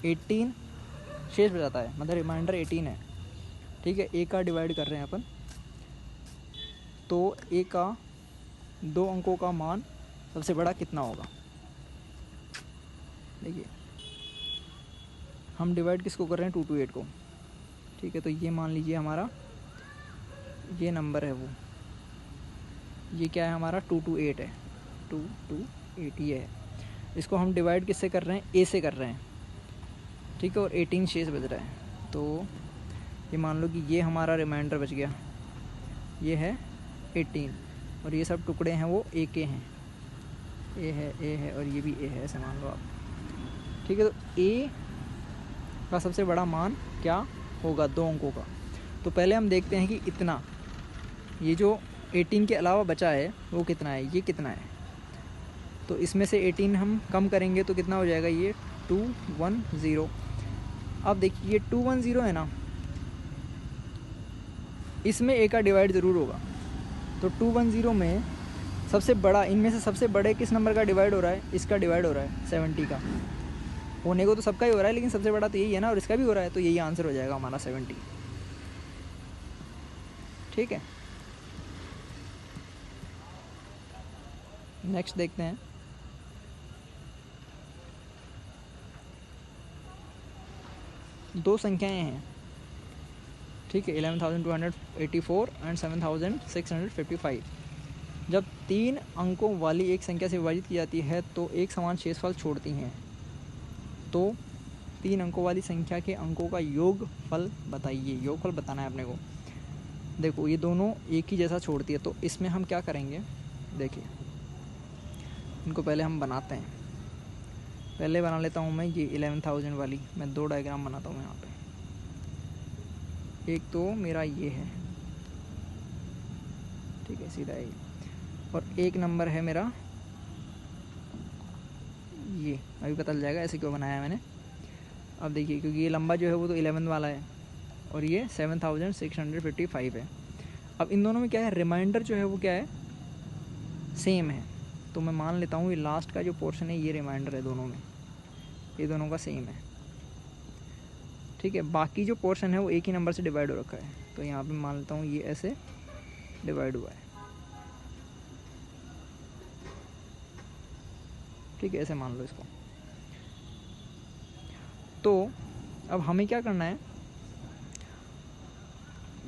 18 शेष बचाता है, मतलब रिमाइंडर 18 है। ठीक है, ए का डिवाइड कर रहे हैं अपन, तो ए का 2 अंकों का मान सबसे बड़ा कितना होगा। देखिए हम डिवाइड किसको कर रहे हैं, 228 को। ठीक है, तो ये मान लीजिए हमारा ये नंबर है, वो ये क्या है हमारा 228 है, 228 ये है। इसको हम डिवाइड किससे कर रहे हैं, ए से कर रहे हैं। ठीक है, और 18 शेष बच रहा है, तो ये मान लो कि ये हमारा रिमाइंडर बच गया, ये है 18 और ये सब टुकड़े हैं वो ए के हैं, ए है और ये भी ए है, ऐसे मान लो आप। ठीक है, तो ए का सबसे बड़ा मान क्या होगा, 2 अंकों का। तो पहले हम देखते हैं कि इतना, ये जो 18 के अलावा बचा है वो कितना है, ये कितना है। तो इसमें से 18 हम कम करेंगे तो कितना हो जाएगा, ये 210। अब देखिए ये 210 है ना, इसमें ए का डिवाइड ज़रूर होगा। तो 210 में सबसे बड़ा, इनमें से सबसे बड़े किस नंबर का डिवाइड हो रहा है, इसका डिवाइड हो रहा है 70 का। होने को तो सबका ही हो रहा है, लेकिन सबसे बड़ा तो यही है ना, और इसका भी हो रहा है, तो यही आंसर हो जाएगा हमारा 70। ठीक है, नेक्स्ट देखते हैं। दो संख्याएं हैं, ठीक है, 11,284 एंड 7,655। जब 3 अंकों वाली एक संख्या से विभाजित की जाती है तो एक समान शेषफल छोड़ती हैं। तो 3 अंकों वाली संख्या के अंकों का योगफल बताइए। योगफल बताना है अपने को। देखो ये दोनों एक ही जैसा छोड़ती है, तो इसमें हम क्या करेंगे, देखिए इनको पहले हम बनाते हैं। पहले बना लेता हूँ मैं ये 11,000 वाली, मैं 2 डायग्राम बनाता हूँ यहाँ पे। एक तो मेरा ये है, ठीक है, सीधा ये, और एक नंबर है मेरा ये, अभी पता चल जाएगा ऐसे क्यों बनाया है मैंने। अब देखिए, क्योंकि ये लंबा जो है वो तो 11 वाला है और ये 7,655 है। अब इन दोनों में क्या है, रिमाइंडर जो है वो क्या है, सेम है। तो मैं मान लेता हूँ ये लास्ट का जो पोर्शन है ये रिमाइंडर है दोनों में, ये दोनों का सेम है। ठीक है, बाकी जो पोर्शन है वो एक ही नंबर से डिवाइड हो रखा है, तो यहाँ पे मान लेता हूँ ये ऐसे डिवाइड हुआ है। ठीक है, ऐसे मान लो इसको। तो अब हमें क्या करना है,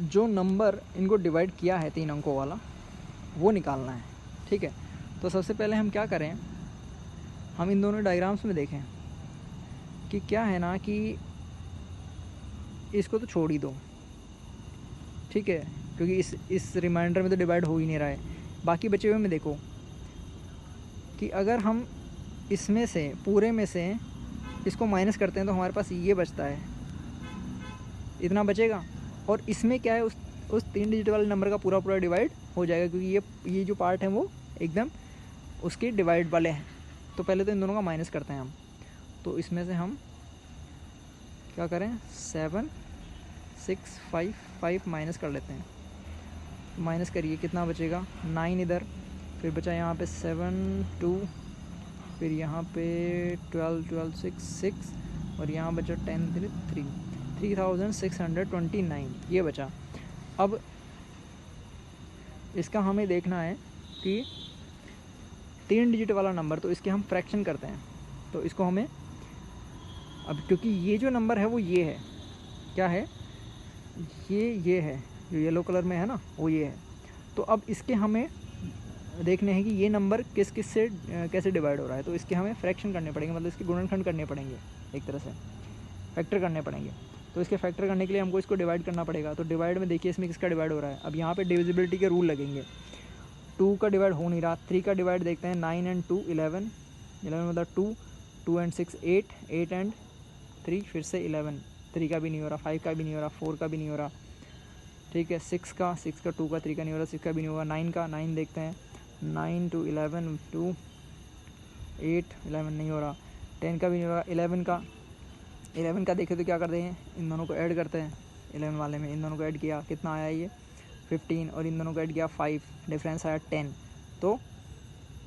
जो नंबर इनको डिवाइड किया है 3 अंकों वाला वो निकालना है। ठीक है, तो सबसे पहले हम क्या करें, हम इन दोनों डायग्राम्स में देखें कि क्या है ना, कि इसको तो छोड़ ही दो। ठीक है, क्योंकि इस रिमाइंडर में तो डिवाइड हो ही नहीं रहा है। बाकी बचे हुए में देखो कि अगर हम इसमें से, पूरे में से इसको माइनस करते हैं तो हमारे पास ये बचता है, इतना बचेगा। और इसमें क्या है, उस 3 डिजिट वाले नंबर का पूरा पूरा डिवाइड हो जाएगा, क्योंकि ये जो पार्ट है वो एकदम उसके डिवाइड वाले हैं। तो पहले तो इन दोनों का माइनस करते हैं हम। तो इसमें से हम क्या करें, 7,655 माइनस कर लेते हैं। माइनस करिए, कितना बचेगा, 9 इधर, फिर बचा यहाँ पे 7 2, फिर यहाँ पे 12 6 और यहाँ बचा 10 3, 3,629 ये बचा। अब इसका हमें देखना है कि 3 डिजिट वाला नंबर, तो इसके हम फ्रैक्शन करते हैं। तो इसको हमें, अब क्योंकि ये जो नंबर है वो ये है, क्या है, ये है जो येलो कलर में है ना, वो ये है। तो अब इसके हमें देखने हैं कि ये नंबर किस किस से कैसे डिवाइड हो रहा है। तो इसके हमें फ्रैक्शन करने पड़ेंगे, मतलब इसके गुणनखंड करने पड़ेंगे, एक तरह से फैक्टर करने पड़ेंगे। तो इसके फैक्टर करने के लिए हमको इसको डिवाइड करना पड़ेगा। तो डिवाइड में देखिए इसमें किसका डिवाइड हो रहा है। अब यहाँ पे डिविजिबिलिटी के रूल लगेंगे। 2 का डिवाइड हो नहीं रहा, 3 का डिवाइड देखते हैं, 9 एंड 2 11, 11 मतलब 2 एंड 6 8, 8 एंड 3 फिर से 11, 3 का भी नहीं हो रहा, 5 का भी नहीं हो रहा, 4 का भी नहीं हो रहा। ठीक है, 6 का 2 का 3 का नहीं हो रहा, 6 का भी नहीं होगा। 9 का 9 देखते हैं, 9 2 11 2 8 11 नहीं हो रहा, 10 का भी नहीं हो रहा। 11 का देखें तो क्या करते हैं, इन दोनों को ऐड करते हैं। 11 वाले में इन दोनों को ऐड किया, कितना आया ये 15, और इन दोनों को ऐड किया 5, डिफरेंस आया 10। तो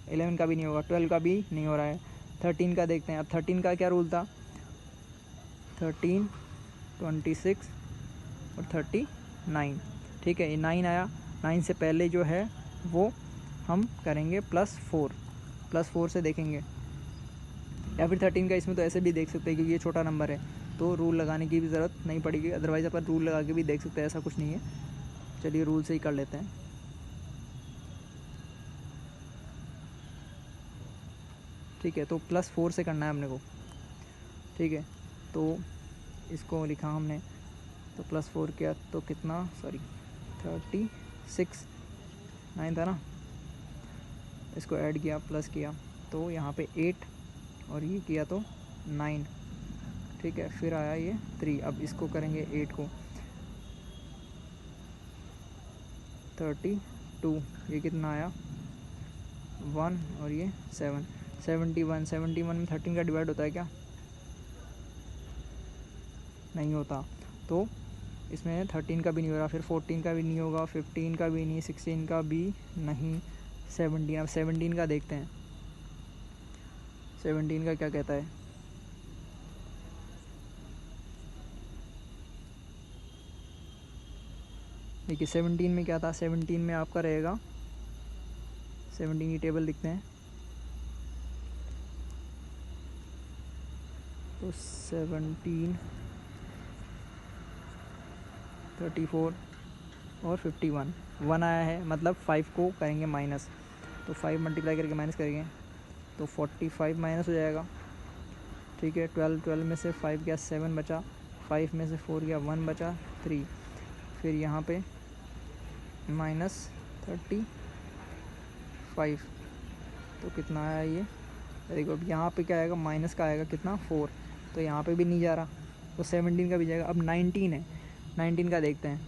11 का भी नहीं होगा, 12 का भी नहीं हो रहा है। 13 का देखते हैं। अब 13 का क्या रूल था, 13, 26 और 39, ठीक है। ये 9 आया, 9 से पहले जो है वो हम करेंगे +4 से देखेंगे, या फिर 13 का इसमें तो ऐसे भी देख सकते हैं क्योंकि ये छोटा नंबर है, तो रूल लगाने की भी ज़रूरत नहीं पड़ेगी, अदरवाइज़ अपन रूल लगा के भी देख सकते हैं, ऐसा कुछ नहीं है। चलिए रूल से ही कर लेते हैं। ठीक है, तो +4 से करना है अपने को, ठीक है। तो इसको लिखा हमने, तो +4 किया तो कितना, सॉरी 36, 9 था ना, इसको ऐड किया प्लस किया तो यहाँ पे 8 और ये किया तो 9, ठीक है। फिर आया ये 3, अब इसको करेंगे 8 को 32, ये कितना आया 1 और ये 7, 71 में 13 का डिवाइड होता है क्या, नहीं होता, तो इसमें 13 का भी नहीं हो रहा, फिर 14 का भी नहीं होगा, 15 का भी नहीं, 16 का भी नहीं, 17। अब 17 का देखते हैं, 17 का क्या कहता है, देखिए 17 में क्या था, 17 में आपका रहेगा, 17 की टेबल लिखते हैं, तो 17, 34 और 51, 1 आया है, मतलब 5 को करेंगे माइनस, तो 5 मल्टीप्लाई करके माइनस करेंगे तो 45 माइनस हो जाएगा, ठीक है। 12 में से 5 गया 7 बचा, 5 में से 4 गया 1 बचा 3, फिर यहाँ पे -35, तो कितना आया ये, देखो अब यहाँ पे क्या आएगा, माइनस का आएगा कितना 4, तो यहाँ पे भी नहीं जा रहा, तो 17 का भी जाएगा। अब 19 है, 19 का देखते हैं,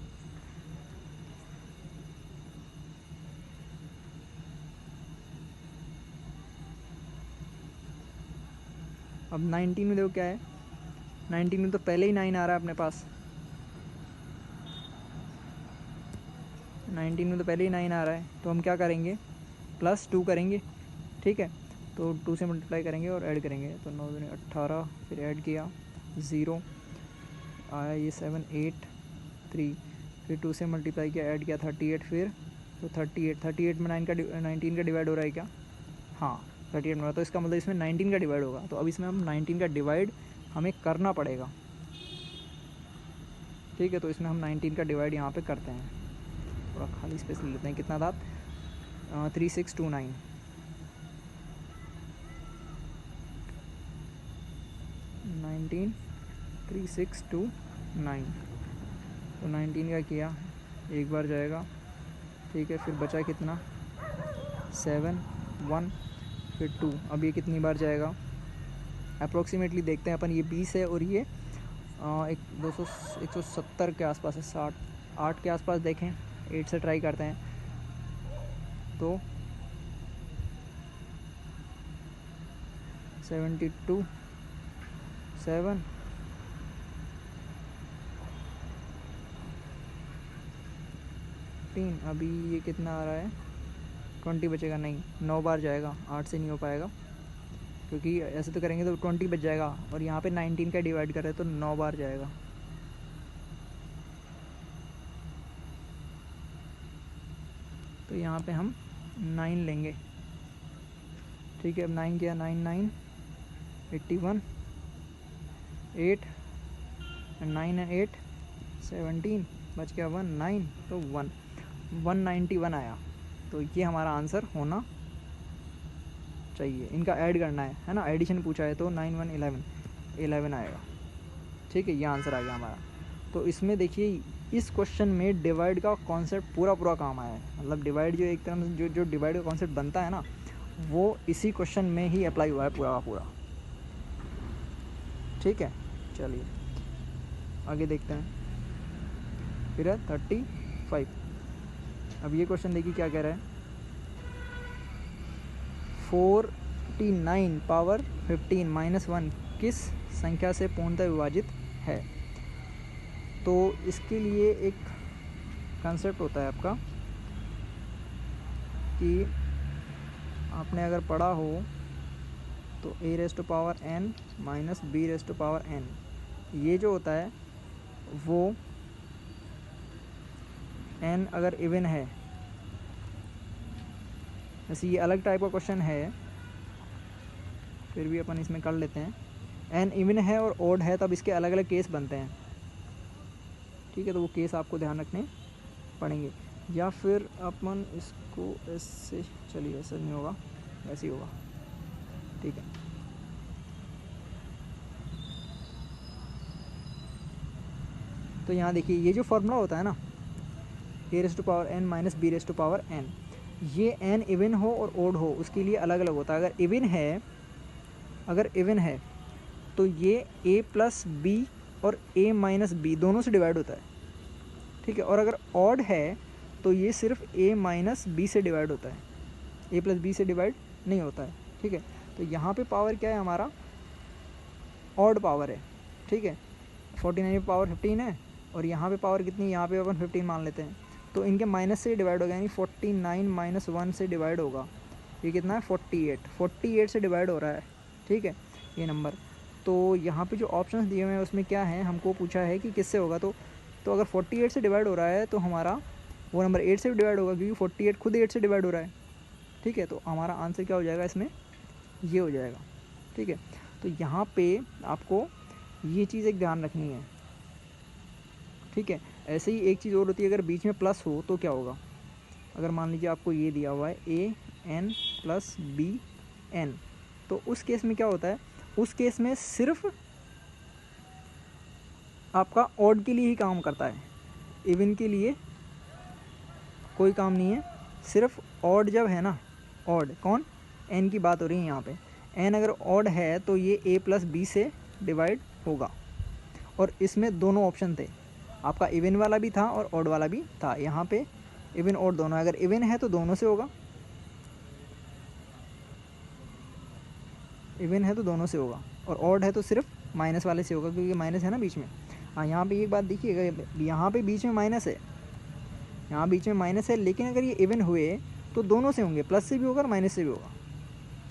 अब 19 में देखो क्या है, 19 में तो पहले ही 9 आ रहा है अपने पास, 19 में तो पहले ही 9 आ रहा है, तो हम क्या करेंगे, +2 करेंगे, ठीक है। तो 2 से मल्टीप्लाई करेंगे और ऐड करेंगे, तो 9 दूनी 18, फिर ऐड किया 0 आया ये 7 8 3, फिर 2 से मल्टीप्लाई किया, ऐड किया 38, फिर तो 38 में 19 का डिवाइड हो रहा है क्या, हाँ 38 में, तो इसका मतलब इसमें 19 का डिवाइड होगा, तो अब इसमें हम 19 का डिवाइड हमें करना पड़ेगा, ठीक है। तो इसमें हम 19 का डिवाइड यहाँ पे करते हैं, थोड़ा खाली स्पेस ले लेते हैं, कितना था 3629, 19 3629, तो 19 का किया, एक बार जाएगा, ठीक है। फिर बचा कितना 7 1 फिर 2, अब ये कितनी बार जाएगा, अप्रोक्सीमेटली देखते हैं अपन, ये 20 है और ये 170 के आसपास है, 8 के आसपास देखें, 8 से ट्राई करते हैं, तो 72 7 3, अभी ये कितना आ रहा है 20 बचेगा, नहीं 9 बार जाएगा, 8 से नहीं हो पाएगा, क्योंकि ऐसे तो करेंगे तो 20 बच जाएगा, और यहाँ पे 19 का डिवाइड कर रहे हैं तो 9 बार जाएगा, तो यहाँ पे हम 9 लेंगे, ठीक है। अब 9 किया, 9 9 81, 8 9 है 8 17, बच गया 1 9, तो 191 आया, तो ये हमारा आंसर होना चाहिए। इनका ऐड करना है ना, एडिशन पूछा है, तो 9 1 11 आएगा, ठीक है। ये आंसर आ गया हमारा। तो इसमें देखिए इस क्वेश्चन में डिवाइड का कॉन्सेप्ट पूरा काम आया है, मतलब डिवाइड जो एक तरह से जो डिवाइड का कॉन्सेप्ट बनता है ना, वो इसी क्वेश्चन में ही अप्लाई हुआ है पूरा का पूरा, ठीक है। चलिए आगे देखते हैं, फिर है 35। अब ये क्वेश्चन देखिए क्या कह रहा है, 49 पावर 15 -1 किस संख्या से पूर्णतः विभाजित है। तो इसके लिए एक कंसेप्ट होता है आपका कि आपने अगर पढ़ा हो तो a raise to power n minus b raise to power n, ये जो होता है वो n अगर इवन है, वैसे ये अलग टाइप का क्वेश्चन है, फिर भी अपन इसमें कर लेते हैं। n इवन है और ओड है तब इसके अलग अलग केस बनते हैं, ठीक है। तो वो केस आपको ध्यान रखने पड़ेंगे। या फिर अपन इसको ऐसे, चलिए ऐसा नहीं होगा, ऐसे ही होगा, ठीक है। तो यहाँ देखिए ये जो फॉर्मूला होता है ना, a raise to power n minus b raise to power n, ये n इवन हो और ओड हो उसके लिए अलग अलग होता है। अगर इवन है तो ये a प्लस b और a माइनस b दोनों से डिवाइड होता है, ठीक है। और अगर ऑड है तो ये सिर्फ a माइनस b से डिवाइड होता है, a प्लस b से डिवाइड नहीं होता है, ठीक है। तो यहाँ पे पावर क्या है, हमारा ऑड पावर है, ठीक है। 49 पे पावर 15 है और यहाँ पे पावर कितनी है, यहाँ पे अपन 15 मान लेते हैं। तो इनके माइनस से डिवाइड होगा, यानी 49 माइनस 1 से डिवाइड होगा, ये कितना है 48 से डिवाइड हो रहा है, ठीक है ये नंबर। तो यहाँ पे जो ऑप्शंस दिए हुए हैं उसमें क्या है, हमको पूछा है कि किससे होगा। तो अगर 48 से डिवाइड हो रहा है तो हमारा वो नंबर 8 से डिवाइड होगा, क्योंकि 48 खुद 8 से डिवाइड हो रहा है, ठीक है। तो हमारा आंसर क्या हो जाएगा इसमें, ये हो जाएगा, ठीक है। तो यहाँ पे आपको ये चीज़ एक ध्यान रखनी है, ठीक है। ऐसे ही एक चीज़ और होती है, अगर बीच में प्लस हो तो क्या होगा। अगर मान लीजिए आपको ये दिया हुआ है a n plus b n, तो उस केस में क्या होता है, उस केस में सिर्फ आपका ऑड के लिए ही काम करता है, इवन के लिए कोई काम नहीं है। सिर्फ ऑड जब है ना, ऑड कौन, n की बात हो रही है यहाँ पे, n अगर ऑड है तो ये a प्लस b से डिवाइड होगा। और इसमें दोनों ऑप्शन थे, आपका इवन वाला भी था और ऑड वाला भी था। यहाँ पे इवन ऑड दोनों, अगर इवन है तो दोनों से होगा, इवन है तो दोनों से होगा, और ऑड है तो सिर्फ माइनस वाले से होगा, क्योंकि माइनस है ना बीच में। हाँ यहाँ पे एक बात देखिएगा, यहाँ पे बीच में माइनस है, यहाँ बीच में माइनस है, लेकिन अगर ये इवन हुए तो दोनों से होंगे, प्लस से भी होगा और माइनस से भी होगा,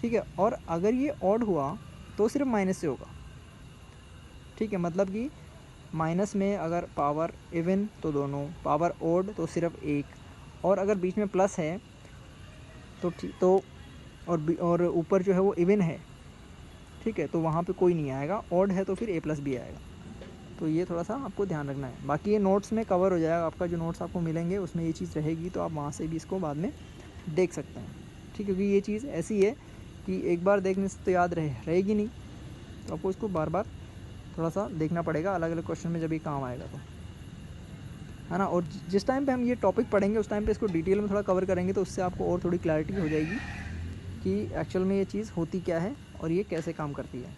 ठीक है। और अगर ये ऑड हुआ तो सिर्फ माइनस से होगा, ठीक है। मतलब कि माइनस में अगर पावर इवन तो दोनों, पावर ओड तो सिर्फ एक, और अगर बीच में प्लस है तो ठीक, तो और ऊपर जो है वो इवन है, ठीक है, तो वहाँ पे कोई नहीं आएगा। ऑड है तो फिर a प्लस बी आएगा। तो ये थोड़ा सा आपको ध्यान रखना है। बाकी ये नोट्स में कवर हो जाएगा, आपका जो नोट्स आपको मिलेंगे उसमें ये चीज़ रहेगी, तो आप वहाँ से भी इसको बाद में देख सकते हैं, ठीक है। क्योंकि ये चीज़ ऐसी है कि एक बार देखने से तो याद रहेगी नहीं, तो आपको इसको बार बार थोड़ा सा देखना पड़ेगा अलग अलग क्वेश्चन में जब ये काम आएगा, तो है ना। और जिस टाइम पे हम ये टॉपिक पढ़ेंगे उस टाइम पे इसको डिटेल में थोड़ा कवर करेंगे, तो उससे आपको और थोड़ी क्लैरिटी हो जाएगी कि एक्चुअल में ये चीज़ होती क्या है और ये कैसे काम करती है,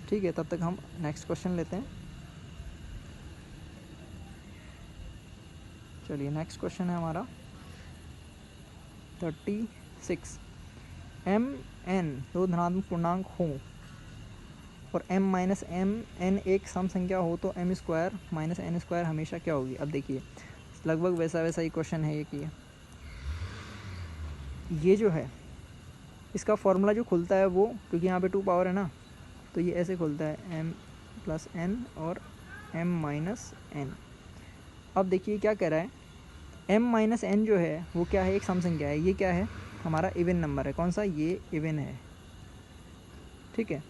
ठीक है। तब तक हम नेक्स्ट क्वेश्चन लेते हैं। चलिए नेक्स्ट क्वेश्चन है हमारा 36। m n दो धनात्मक पूर्णांक हों और m माइनस एम n एक सम संख्या हो तो m square minus n square हमेशा क्या होगी। अब देखिए लगभग वैसा ही क्वेश्चन है ये कि ये जो है इसका फॉर्मूला जो खुलता है वो, क्योंकि यहाँ पे 2 पावर है ना, तो ये ऐसे खुलता है m प्लस n और m माइनस n। अब देखिए क्या कह रहा है, m माइनस n जो है वो क्या है, एक सम संख्या है। ये क्या है, हमारा इवन नंबर है। कौन सा, ये इवन है, ठीक है।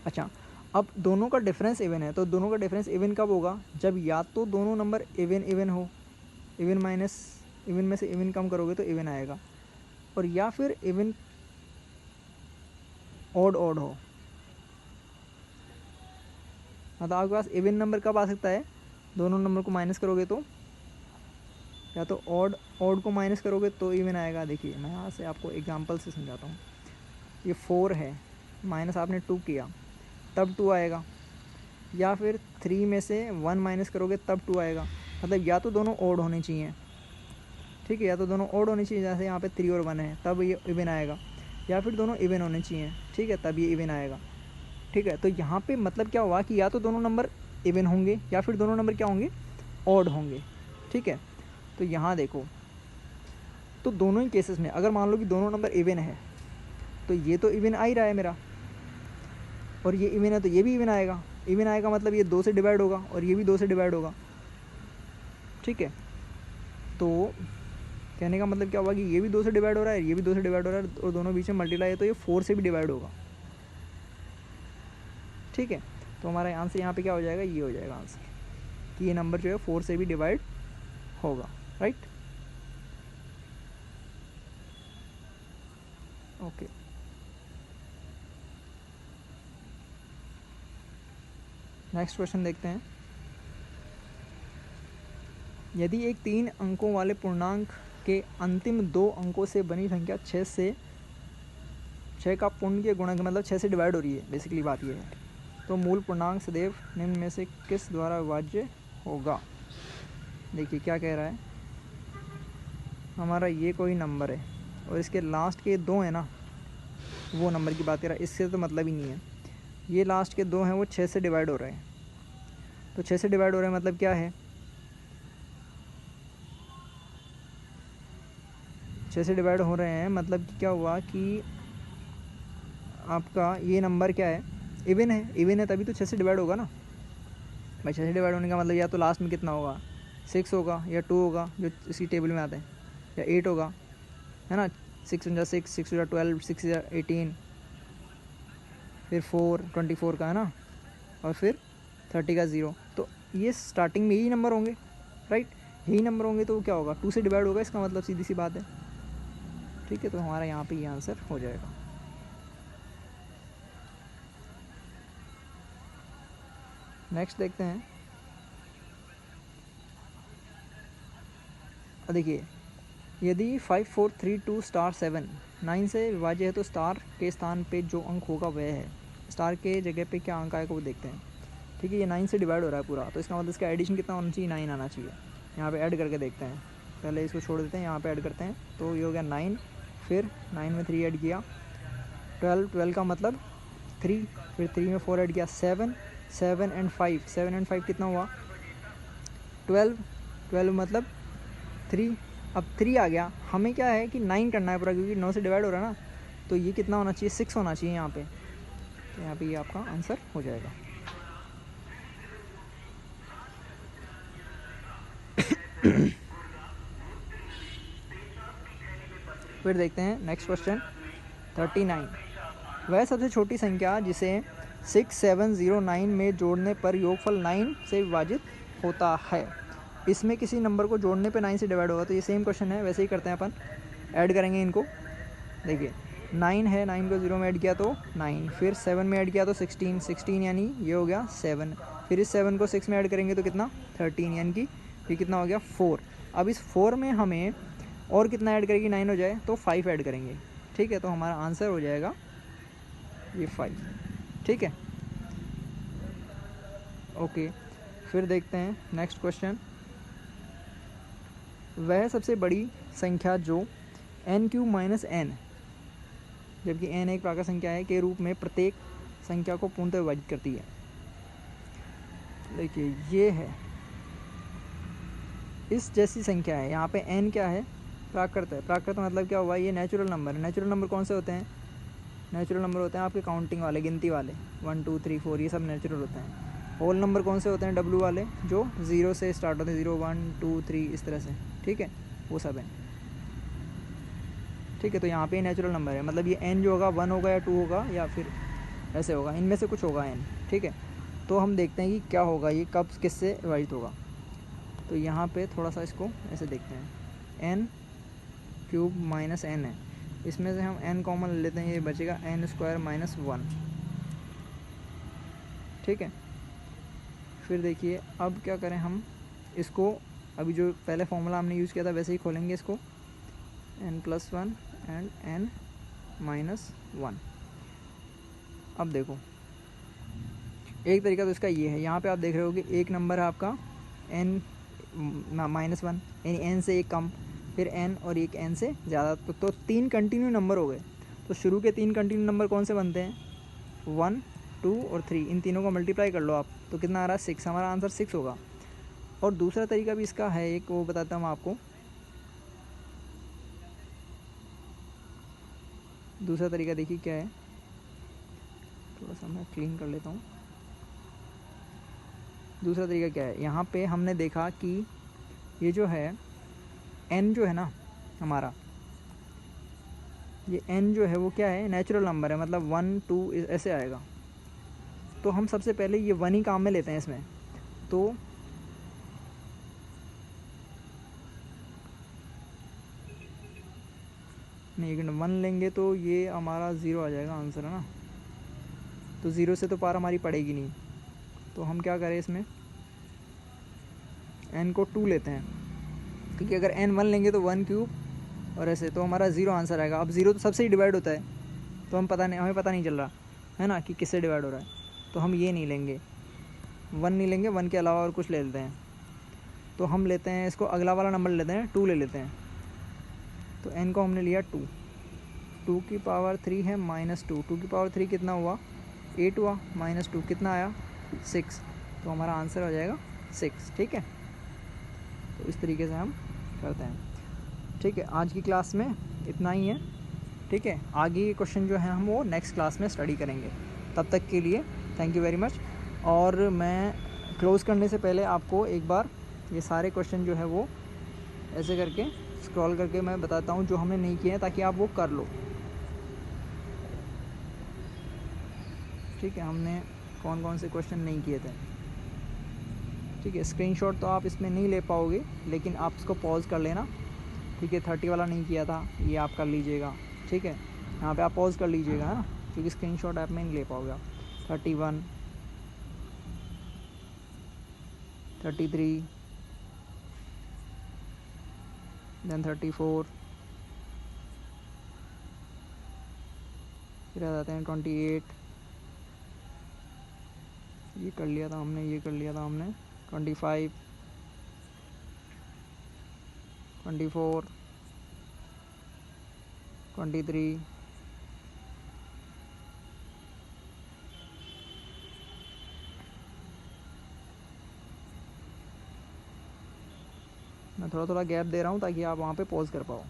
अच्छा, अब दोनों का डिफरेंस इवन है, तो दोनों का डिफरेंस इवन कब होगा, जब या तो दोनों नंबर इवन हो, इवन माइनस इवन में से इवन कम करोगे तो इवन आएगा, और या फिर इवन ऑड हो। मतलब आपके पास इवन नंबर कब आ सकता है, दोनों नंबर को माइनस करोगे तो, या तो ऑड को माइनस करोगे तो इवन आएगा। देखिए मैं यहाँ से आपको एग्जांपल से समझाता हूँ। ये 4 है, माइनस आपने 2 किया तब 2 आएगा, या फिर 3 में से 1 माइनस करोगे तब 2 आएगा। मतलब या तो दोनों ऑड होने चाहिए, ठीक है, या तो दोनों ऑड होने चाहिए, जैसे यहाँ पे 3 और 1 है तब ये इवन आएगा, या फिर दोनों इवन होने चाहिए, ठीक है, तब ये इवन आएगा, ठीक है। तो यहाँ पे मतलब क्या हुआ कि या तो दोनों नंबर इवन होंगे या फिर दोनों नंबर क्या होंगे, ऑड होंगे, ठीक है। तो यहाँ देखो तो दोनों ही केसेस में अगर मान लो कि दोनों नंबर इवन है तो ये तो इवन आ ही रहा है मेरा, और ये इवन है तो ये भी इवन आएगा। इवन आएगा मतलब ये 2 से डिवाइड होगा और ये भी 2 से डिवाइड होगा, ठीक है। तो कहने का मतलब क्या हुआ कि ये भी 2 से डिवाइड हो रहा है, ये भी 2 से डिवाइड हो रहा है और दोनों बीच में मल्टीप्लाई है तो ये 4 से भी डिवाइड होगा, ठीक है। तो हमारा आंसर यहाँ पे क्या हो जाएगा, ये हो जाएगा आंसर कि ये नंबर जो है 4 से भी डिवाइड होगा, राइट। ओके, नेक्स्ट क्वेश्चन देखते हैं। यदि एक 3 अंकों वाले पूर्णांक के अंतिम 2 अंकों से बनी संख्या 6 का पूर्ण के गुणक मतलब 6 से डिवाइड हो रही है, बेसिकली बात ये है, तो मूल पूर्णांक सदैव निम्न में से किस द्वारा विभाज्य होगा। देखिए क्या कह रहा है, हमारा ये कोई नंबर है और इसके लास्ट के 2 हैं ना, वो नंबर की बात कर रहा है, इससे तो मतलब ही नहीं है। ये लास्ट के 2 हैं वो 6 से डिवाइड हो रहे हैं, तो 6 से डिवाइड हो रहे हैं मतलब क्या है, 6 से डिवाइड हो रहे हैं मतलब कि क्या हुआ कि आपका ये नंबर क्या है, इवन है। इवन है तभी तो 6 से डिवाइड होगा ना भाई। 6 से डिवाइड होने का मतलब या तो लास्ट में कितना होगा, 6 होगा या 2 होगा जो इसी टेबल में आता है, या 8 होगा, है ना। 6 × 6, 6 × 12, 6 × 18, फिर 4 24 का है ना, और फिर 30 का 0। तो ये स्टार्टिंग में यही नंबर होंगे, राइट। यही नंबर होंगे तो क्या होगा, 2 से डिवाइड होगा, इसका मतलब सीधी सी बात है, ठीक है। तो हमारा यहाँ पे ये आंसर हो जाएगा। नेक्स्ट देखते हैं। देखिए यदि 5 4 3 2 7 9 से विभाज्य है तो स्टार के स्थान पे जो अंक होगा वह है, स्टार के जगह पे क्या अंक आएगा वो देखते हैं, ठीक है। ये 9 से डिवाइड हो रहा है पूरा, तो इसका मतलब इसका एडिशन कितना होना चाहिए, 9 आना चाहिए। यहाँ पे ऐड करके देखते हैं, पहले इसको छोड़ देते हैं, यहाँ पे ऐड करते हैं, तो ये हो गया 9, फिर 9 में 3 ऐड किया 12 का मतलब 3, फिर 3 में 4 ऐड किया 7 एंड 5 कितना हुआ 12 मतलब 3। अब 3 आ गया, हमें क्या है कि 9 करना है पूरा, क्योंकि 9 से डिवाइड हो रहा है ना, तो ये कितना होना चाहिए, 6 होना चाहिए यहाँ पे। तो यहाँ पे ये आपका आंसर हो जाएगा। फिर देखते हैं नेक्स्ट क्वेश्चन 39। वह सबसे छोटी संख्या जिसे 6709 में जोड़ने पर योगफल 9 से विभाजित होता है, इसमें किसी नंबर को जोड़ने पे 9 से डिवाइड होगा। तो ये सेम क्वेश्चन है, वैसे ही करते हैं अपन, ऐड करेंगे इनको। देखिए 9 है, 9 को 0 में ऐड किया तो 9, फिर 7 में ऐड किया तो 16 यानी ये हो गया 7, फिर इस 7 को 6 में ऐड करेंगे तो कितना 13, यानी कि ये कितना हो गया 4। अब इस 4 में हमें और कितना ऐड करेंगे 9 हो जाए तो 5 ऐड करेंगे, ठीक है। तो हमारा आंसर हो जाएगा ये 5, ठीक है। ओके, फिर देखते हैं नेक्स्ट क्वेश्चन। वह सबसे बड़ी संख्या जो n³ - n, जबकि n एक प्राकृत संख्या है, के रूप में प्रत्येक संख्या को पूर्णतः विभाजित करती है। देखिए ये है इस जैसी संख्या है, यहाँ पे n क्या है, प्राकृत है। प्राकृत मतलब क्या हुआ, ये नेचुरल नंबर है। नेचुरल नंबर कौन से होते हैं, नेचुरल नंबर होते हैं आपके काउंटिंग वाले, गिनती वाले, 1 2 3 4, ये सब नेचुरल होते हैं। होल नंबर कौन से होते हैं, W वाले, जो 0 से स्टार्ट होते हैं, 0 1 2 3 इस तरह से, ठीक है, वो सब है, ठीक है। तो यहाँ पे नेचुरल नंबर है, मतलब ये n जो होगा 1 होगा या 2 होगा या फिर ऐसे होगा, इनमें से कुछ होगा n, ठीक है। तो हम देखते हैं कि क्या होगा, ये कब किससे विभाजित होगा। तो यहाँ पे थोड़ा सा इसको ऐसे देखते हैं, n³ - n है, इसमें से हम n कॉमन ले लेते हैं, ये बचेगा n² - 1, ठीक है। फिर देखिए अब क्या करें हम इसको, अभी जो पहले फॉर्मूला हमने यूज़ किया था वैसे ही खोलेंगे इसको, n+1 एंड n-1। अब देखो एक तरीका तो इसका ये है, यहाँ पे आप देख रहे हो कि एक नंबर है आपका n-1 यानी n से एक कम, फिर n और एक n से ज़्यादा, तो 3 कंटिन्यू नंबर हो गए। तो शुरू के 3 कंटिन्यू नंबर कौन से बनते हैं, 1 2 और 3, इन तीनों को मल्टीप्लाई कर लो आप, तो कितना आ रहा है 6, हमारा आंसर 6 होगा। और दूसरा तरीका भी इसका है एक, वो बताता हूँ आपको। दूसरा तरीका देखिए क्या है, थोड़ा सा मैं क्लीन कर लेता हूँ। दूसरा तरीका क्या है, यहाँ पे हमने देखा कि ये जो है n जो है ना हमारा, ये n जो है वो क्या है, नेचुरल नंबर है, मतलब 1 2 ऐसे आएगा। तो हम सबसे पहले ये 1 ही काम में लेते हैं इसमें। तो नहीं, अगर 1 लेंगे तो ये हमारा 0 आ जाएगा आंसर, है ना। तो 0 से तो पार हमारी पड़ेगी नहीं, तो हम क्या करें इसमें, n को 2 लेते हैं, क्योंकि अगर n 1 लेंगे तो 1 क्यूब और ऐसे, तो हमारा 0 आंसर आएगा। अब 0 तो सबसे ही डिवाइड होता है, तो हमें पता नहीं चल रहा है ना कि किससे डिवाइड हो रहा है, तो हम ये नहीं लेंगे, 1 नहीं लेंगे, 1 के अलावा और कुछ ले लेते हैं। तो हम लेते हैं इसको, अगला वाला नंबर लेते हैं, 2 ले लेते हैं। तो n को हमने लिया 2, 2 की पावर 3 है -2, 2 की पावर 3 कितना हुआ, 8 हुआ, -2 कितना आया, 6। तो हमारा आंसर हो जाएगा 6, ठीक है। तो इस तरीके से हम करते हैं, ठीक है। आज की क्लास में इतना ही है, ठीक है। आगे के क्वेश्चन जो है हम वो नेक्स्ट क्लास में स्टडी करेंगे। तब तक के लिए थैंक यू वेरी मच। और मैं क्लोज़ करने से पहले आपको एक बार ये सारे क्वेश्चन जो है वो ऐसे करके स्क्रॉल करके मैं बताता हूँ जो हमने नहीं किए हैं, ताकि आप वो कर लो, ठीक है। हमने कौन कौन से क्वेश्चन नहीं किए थे, ठीक है। स्क्रीनशॉट तो आप इसमें नहीं ले पाओगे, लेकिन आप इसको पॉज कर लेना, ठीक है। 30 वाला नहीं किया था, ये आप कर लीजिएगा, ठीक है। यहाँ पे आप पॉज कर लीजिएगा, है ना, क्योंकि स्क्रीनशॉट आप में नहीं ले पाओगे आप। 31, 33, देन 34, फिर आ जाते हैं 28, ये कर लिया था हमने, ये कर लिया था हमने, 25, 24, 23, मैं थोड़ा थोड़ा गैप दे रहा हूँ ताकि आप वहाँ पे पॉज कर पाओ।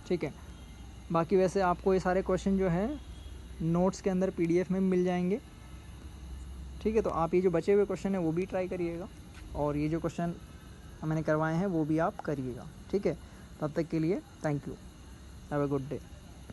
ठीक है। बाकी वैसे आपको ये सारे क्वेश्चन जो है नोट्स के अंदर PDF में मिल जाएंगे, ठीक है। तो आप ये जो बचे हुए क्वेश्चन है वो भी ट्राई करिएगा, और ये जो क्वेश्चन मैंने करवाए हैं वो भी आप करिएगा, ठीक है। तब तक के लिए thank you, have a good day.